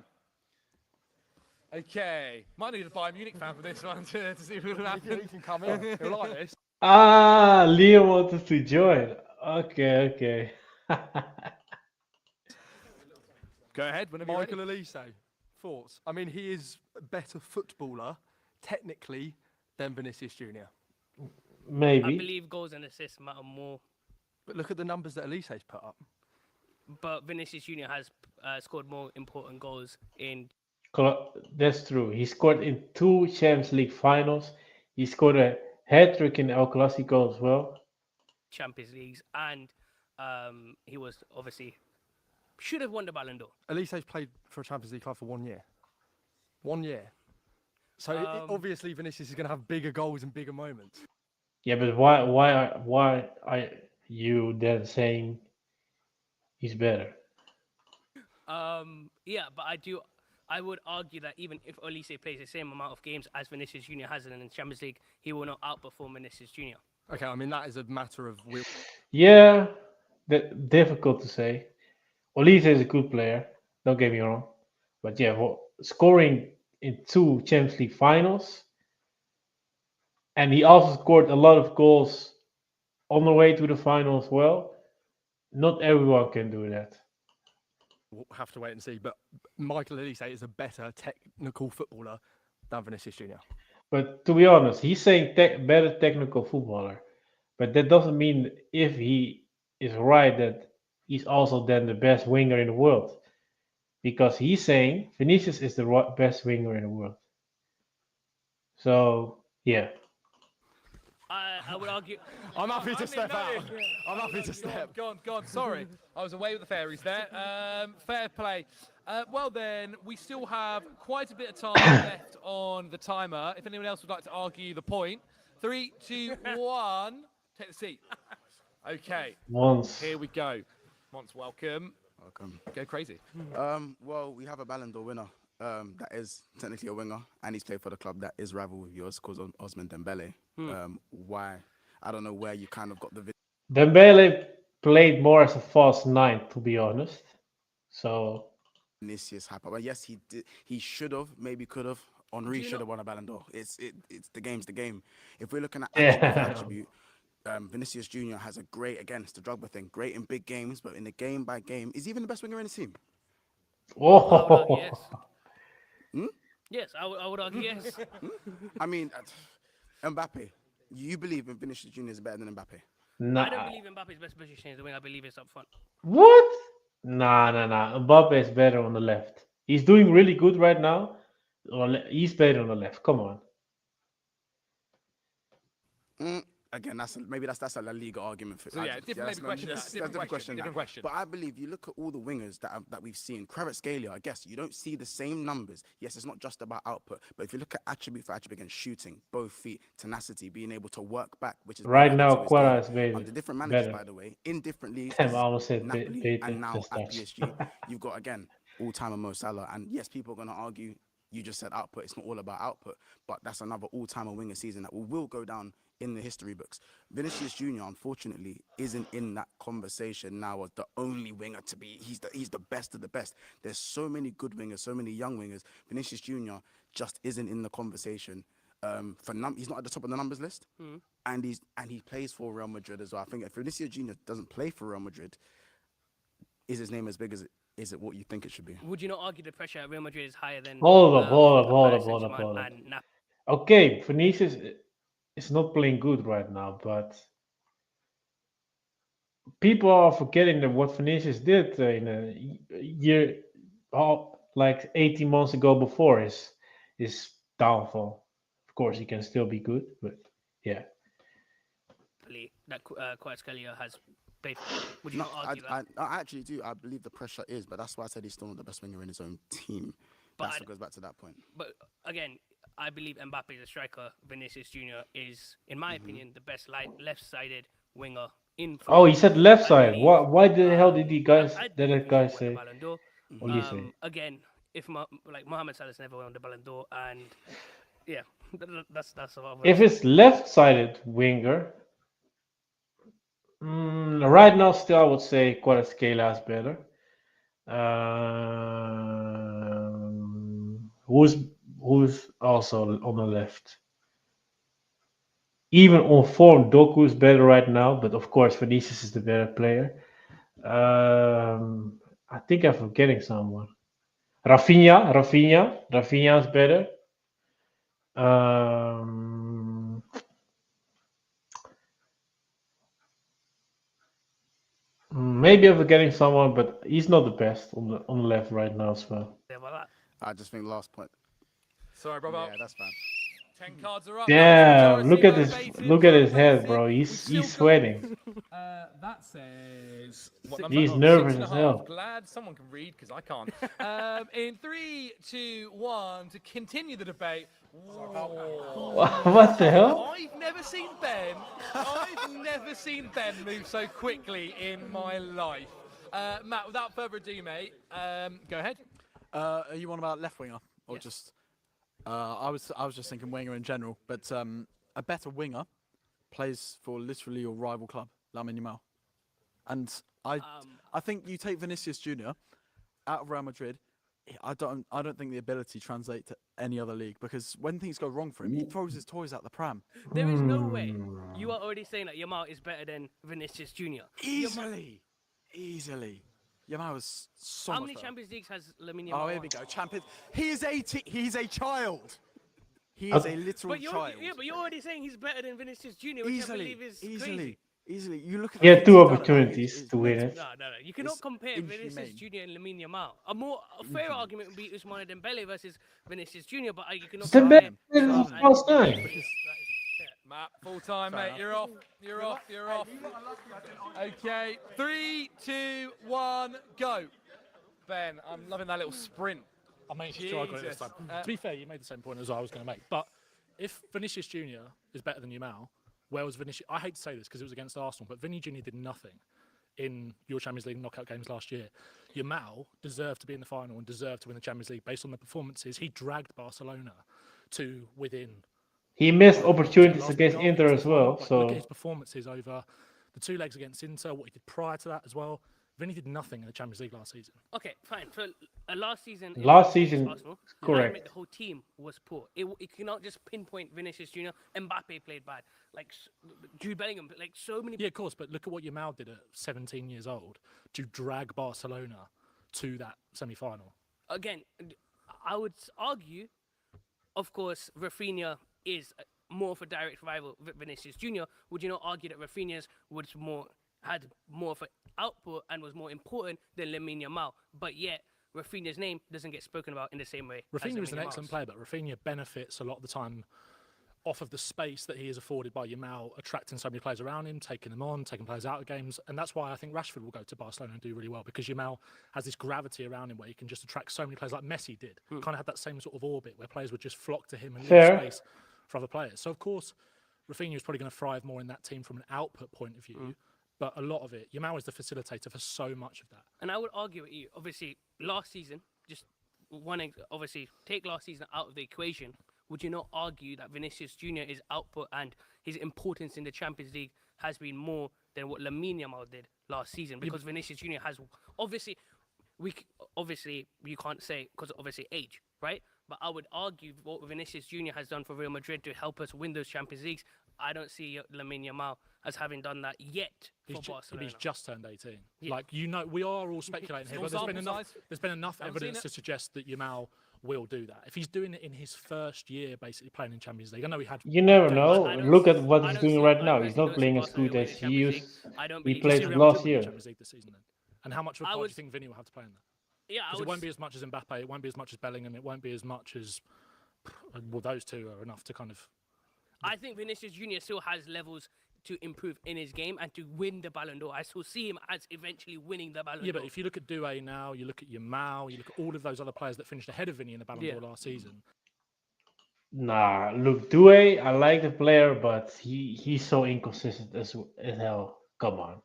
Okay. Might need a Bayern Munich fan for this one to see what will happen. He can come in. He'll like this. Ah, Liam wanted to join. Okay. Go ahead whenever you're Michael ready. Elise, thoughts? I mean, he is a better footballer, technically, than Vinicius Jr. I Maybe. believe goals and assists matter more, But look at the numbers that Elise's put up. but Vinicius Jr. has scored more important goals in That's true. He scored in 2 Champions League finals. He scored a hat trick in El Clasico as well. Champions Leagues, and he was obviously should have won the Ballon d'Or. Elise's played for a Champions League club for 1 year. 1 year. So obviously Vinicius is going to have bigger goals and bigger moments. Yeah, but why are you then saying he's better? Yeah, but I would argue that even if Olise plays the same amount of games as Vinicius Jr. has in the Champions League, he will not outperform Vinicius Jr. Okay, I mean, that is a matter of will. Yeah, difficult to say. Olise is a good player. Don't get me wrong, but yeah, scoring in 2 Champions League finals, and he also scored a lot of goals on the way to the final as well. Not everyone can do that. We'll have to wait and see. But Michael Elise is a better technical footballer than Vinicius Jr. But to be honest, he's saying better technical footballer, but that doesn't mean if he is right that he's also then the best winger in the world, because he's saying Vinicius is the best winger in the world. So yeah. I would argue. I'm happy to in step out. nothing. I'm happy to step. Go on. Sorry, I was away with the fairies there. Fair play. Well then, we still have quite a bit of time left on the timer. If anyone else would like to argue the point, 3, 2, 1. Take the seat. Okay. Once. Here we go. Once welcome. Welcome. Go crazy. Well, we have a Ballon d'Or winner. That is technically a winger, and he's played for the club that is rival with yours, called Osman Dembele. Why? I don't know where you kind of got the. Dembele played more as a false nine, to be honest. So. Vinicius hyper. Well, yes, he did. He should have, maybe could have. Henri should have won a Ballon d'Or. It's the game's the game. If we're looking at attribute, Vinicius Junior has a great, again, it's the Drogba thing. Great in big games, but in the game by game, is he even the best winger in the team? Oh. Yes. Yes, I would argue yes. I mean, Mbappe. You believe in Vinicius Junior is better than Mbappe? Nah. I don't believe Mbappe's best position is the wing. I believe it's up front. What? Nah. Mbappe is better on the left. He's doing really good right now. He's better on the left. Come on. Again, that's a La Liga argument. So yeah, different question. But I believe you look at all the wingers that we've seen. Kvaratskhelia, I guess you don't see the same numbers. Yes, it's not just about output, but if you look at attribute for attribute, again, shooting, both feet, tenacity, being able to work back, which is right now Quara is better. Under different managers, by the way, in different leagues. I almost said Napoli and now at PSG, you've got again all-timer Mo Salah, and yes, people are going to argue. You just said output. It's not all about output, but that's another all-timer winger season that will go down in the history books. Vinicius Junior, unfortunately, isn't in that conversation now as the only winger to be. He's the best of the best. There's so many good wingers, so many young wingers. Vinicius Junior just isn't in the conversation. He's not at the top of the numbers list, and he plays for Real Madrid as well. I think if Vinicius Junior doesn't play for Real Madrid, is his name as big as it? Is it what you think it should be? Would you not argue the pressure at Real Madrid is higher than? Hold up. Okay, Vinicius is not playing good right now, but people are forgetting that what Vinicius did in a year, like 18 months ago before his downfall. Of course, he can still be good, but yeah. That Kvaratskhelia has. Would you not argue that? I actually do. I believe the pressure is, but that's why I said he's still not the best winger in his own team. That's what goes back to that point. But again, I believe Mbappe is a striker. Vinicius Junior is, in my opinion, the best left-sided winger in. Oh, he said left side. Why the hell did that guy say? What do you say? Again, if Mohamed Salah's never won the Ballon d'Or, and yeah, that's what. If it's left-sided winger. Right now, still, I would say Kvaratskhelia is better. Who's also on the left? Even on form, Doku is better right now, but of course, Vinicius is the better player. I think I'm forgetting someone. Rafinha is better. Maybe I'm forgetting someone, but he's not the best on the left right now as well. I just think last point. Sorry, brother. Yeah, that's fine. 10 cards are up. Damn! Look at his head, bro. He's sweating. That says. He's nervous as hell. Glad someone can read because I can't. In 3, 2, 1 to continue the debate. What the hell? I've never seen Ben move so quickly in my life. Matt, without further ado, mate, go ahead. Are you on about left winger or just? I was just thinking winger in general, but a better winger plays for literally your rival club, Lamine Yamal, and I think you take Vinicius Junior out of Real Madrid. I don't think the ability translates to any other league because when things go wrong for him, he throws his toys out the pram. There is no way you are already saying that Yamal is better than Vinicius Junior. Easily. Yamal was so How much many better. Champions Leagues has Lamine Yamal? Oh, here we go. Champions. He's a child. He is a literal child. Yeah, but you're already saying he's better than Vinicius Junior, which I believe is crazy. Easily. You look at. He had 2 opportunities to win it. No. You cannot compare Vinicius Junior and Lamine Yamal. A fair argument would be Ousmane Dembele versus Vinicius Junior, but you cannot compare. Dembele is false nine. Matt, full time, Fair mate. enough. You're off. You're off. You're off. Okay, 3, 2, 1, go. Ben, I'm loving that little sprint. I managed to try got it this time. Jesus. To be fair, you made the same point as I was going to make. But if Vinicius Junior is better than Yamal, where was Vinicius? I hate to say this because it was against Arsenal, but Vinny Junior did nothing in your Champions League knockout games last year. Yamal deserved to be in the final and deserved to win the Champions League based on the performances. He dragged Barcelona to within. He missed opportunities against Inter as well. Like, So look at his performances over the 2 legs against Inter, what he did prior to that as well. Vinny did nothing in the Champions League last season. Okay, fine. So last season, Last season, Arsenal, correct. The whole team was poor. It cannot just pinpoint Vinicius Junior. Mbappe played bad. Like Jude Bellingham, like so many. Yeah, of course, but look at what Yamal did at 17 years old to drag Barcelona to that semi-final. Again, I would argue, of course, Rafinha is more of a direct rival of Vinicius Junior. Would you not argue that Rafinha's had more of an output and was more important than Lamine Yamal? But yet, Rafinha's name doesn't get spoken about in the same way. Rafinha is an excellent player, but Rafinha benefits a lot of the time off of the space that he is afforded by Yamal, attracting so many players around him, taking them on, taking players out of games. And that's why I think Rashford will go to Barcelona and do really well, because Yamal has this gravity around him where he can just attract so many players like Messi did. Kind of had that same sort of orbit where players would just flock to him and leave space for other players. So, of course, Rafinha is probably going to thrive more in that team from an output point of view. But a lot of it, Yamal is the facilitator for so much of that. And I would argue with you, obviously, last season, just obviously, take last season out of the equation. Would you not argue that Vinicius Junior, his output and his importance in the Champions League has been more than what Lamine Yamal did last season? Because Vinicius Junior has obviously you can't say because obviously age, right? But I would argue what Vinicius Junior has done for Real Madrid to help us win those Champions Leagues. I don't see Lamine Yamal as having done that yet for Barcelona. He's just turned 18. Yeah. Like, we are all speculating here, but there's been enough evidence to suggest that Yamal will do that. If he's doing it in his first year, basically playing in Champions League, I know he had. You never know. Look at what he's doing right now. He's not playing as good as he played last year. Champions League this season, then. And how much of a part do you think Vinny will have to play in that? Yeah, it won't be as much as Mbappe. It won't be as much as Bellingham. It won't be as much as. Well, those two are enough to kind of. I think Vinicius Junior still has levels to improve in his game and to win the Ballon d'Or. I still see him as eventually winning the Ballon d'Or. Yeah, but if you look at Doué now, you look at Yamal, you look at all of those other players that finished ahead of Vinny in the Ballon d'Or last season. Nah, look, Doué, I like the player, but he's so inconsistent as hell. Come on.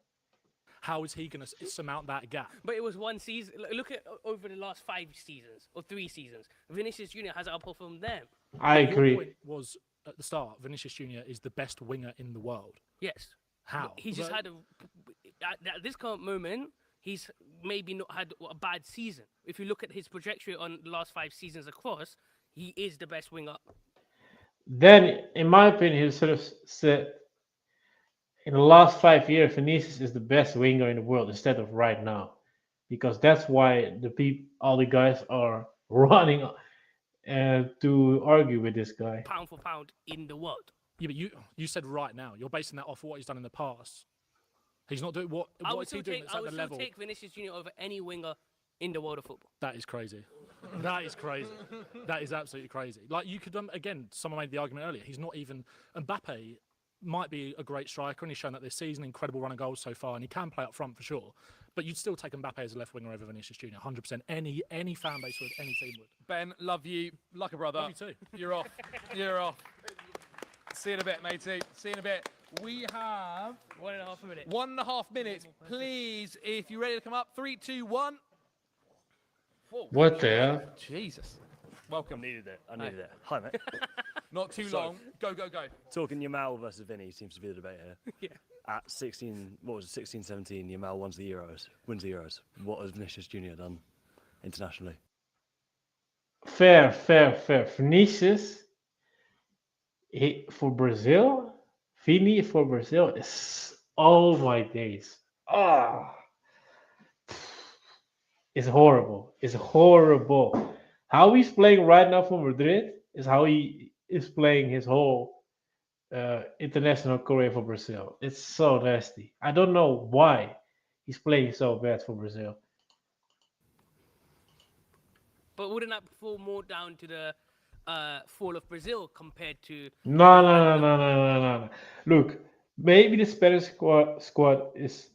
How is he going to surmount that gap? But it was one season. Look at over the last 5 seasons or 3 seasons. Vinicius Junior has outperformed them. I agree. Your point was at the start, Vinicius Junior is the best winger in the world. Yes. How? He just had at this current moment, he's maybe not had a bad season. If you look at his trajectory on the last 5 seasons across, he is the best winger. Then, in my opinion, he sort of said, in the last 5 years, Vinicius is the best winger in the world instead of right now, because that's why all the guys are running to argue with this guy. Pound for pound in the world. Yeah, but you said right now. You're basing that off of what he's done in the past. He's not doing what is he doing? I would still take Vinicius Junior over any winger in the world of football. That is crazy. That is crazy. That is absolutely crazy. Like, you could again, someone made the argument earlier. He's not even Mbappe. Might be a great striker, and he's shown that this season. Incredible run of goals so far, and he can play up front for sure. But you'd still take Mbappe as a left winger over Vinicius Junior, 100%. Any fan base would, any team would. Ben, love you, like a brother. Love you too. You're off. You're off. See you in a bit, matey. See you in a bit. We have 1.5 minutes. 1.5 minutes. Please, if you're ready to come up, 3, 2, 1. What the hell? Jesus. Welcome. I needed it. Hi, mate. Not too long. Go, go, go. Talking Yamal versus Vinny seems to be the debate here. Yeah. At 16, 17, Yamal wins the Euros. What has Vinicius Junior done internationally? Fair. Vinicius, for Brazil, Vini for Brazil is, oh my days. It's horrible. It's horrible. How he's playing right now for Madrid is how he is playing his whole international career for Brazil. It's so nasty. I don't know why he's playing so bad for Brazil. But wouldn't that fall more down to the fall of Brazil compared to No, no, no, no, no, no, no, no. Look, maybe the Spanish squad is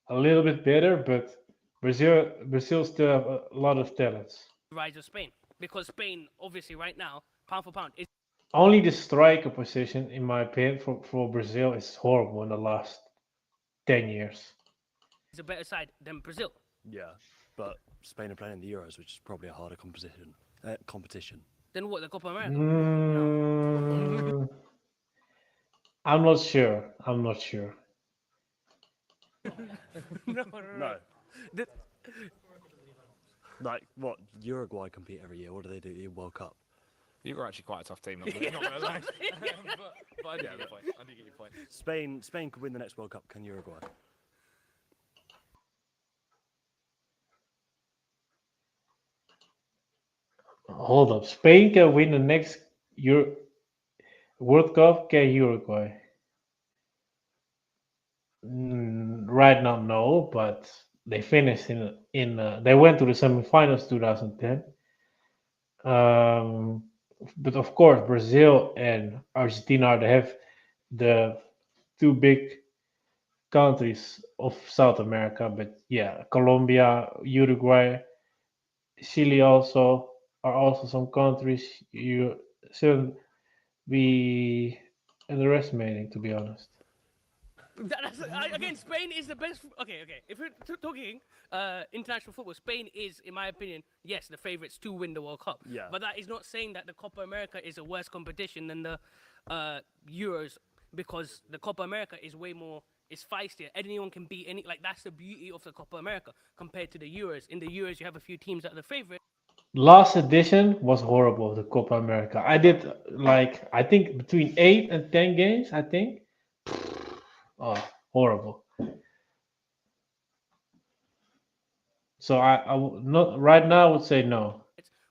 a little bit better, but Brazil still have a lot of talents. the rise of Spain, because Spain, obviously, right now, pound for pound, is Only the striker position, in my opinion, for Brazil is horrible in the last 10 years. a better side than Brazil. Yeah, but Spain are playing in the Euros, which is probably a harder competition. Then what? The Copa America? Mm, I'm not sure. I'm not sure. No. Like what? Uruguay compete every year. What do they do in World Cup? You were actually quite a tough team, not gonna lie. but I do get your point. I do get your point. Spain could win the next World Cup. Can Uruguay? Hold up. Spain can win the next World Cup. Can Uruguay? Right now, no. But they finished in. They went to the semifinals 2010. But of course, Brazil and Argentina they have the two big countries of South America. But yeah, Colombia, Uruguay, Chile also are also some countries you shouldn't be underestimating, to be honest. Again, Spain is the best. Okay, okay. If we're talking international football, Spain is, in my opinion, yes, the favourites to win the World Cup. Yeah. But that is not saying that the Copa America is a worse competition than the Euros, because the Copa America is way more. It's feistier. Anyone can beat any. Like that's the beauty of the Copa America compared to the Euros. In the Euros, you have a few teams that are the favourite. Last edition was horrible, the Copa America. I did like I think between 8 and 10 games. I think. Oh, horrible. So not right now. I would say no.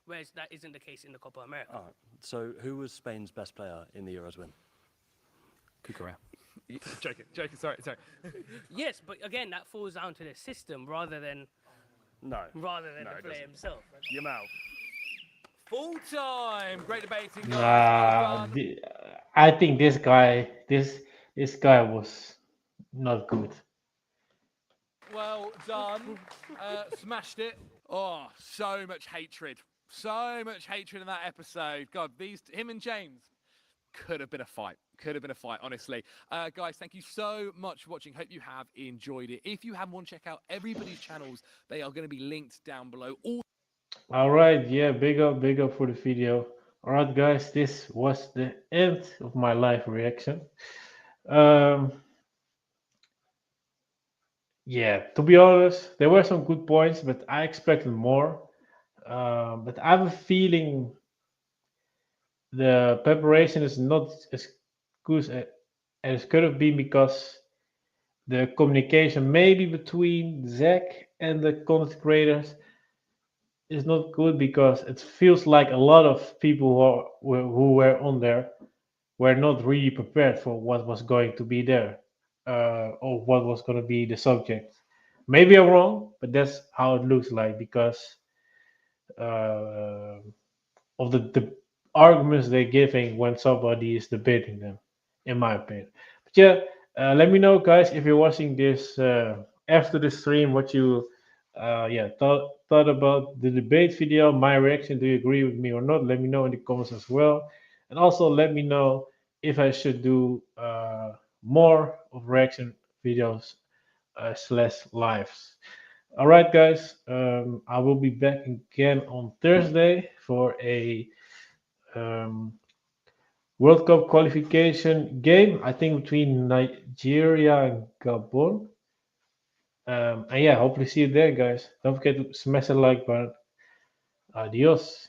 Whereas that isn't the case in the Copa America. All right. So who was Spain's best player in the Euros win? Cucurella. Joking. Sorry. Yes, but again, that falls down to the system rather than No. the it player doesn't. himself. Yamal. Full time. Great debating, guys. Nah, Well done. I think this guy was not good. Well done. Smashed it. Oh, so much hatred. So much hatred in that episode. God, him and James could have been a fight. Honestly. Guys, thank you so much for watching. Hope you have enjoyed it. If you haven't want to check out everybody's channels, they are going to be linked down below. All right, yeah, big up for the video. All right, guys, this was the end of my live reaction. Um, yeah, to be honest, there were some good points, but I expected more. But I have a feeling the preparation is not as good as it could have been because the communication maybe between Zach and the content creators is not good because it feels like a lot of people who were on there were not really prepared for what was going to be there or what was going to be the subject. Maybe I'm wrong, but that's how it looks like because uh, of the arguments they're giving when somebody is debating them, in my opinion. But yeah, let me know, guys, if you're watching this after the stream, what you thought about the debate video, my reaction. Do you agree with me or not? Let me know in the comments as well, and also let me know if I should do more of reaction videos slash lives. All right, guys. I will be back again on Thursday for a um, World Cup qualification game. I think between Nigeria and Gabon. And yeah, hopefully see you there, guys. Don't forget to smash the like button. Adios.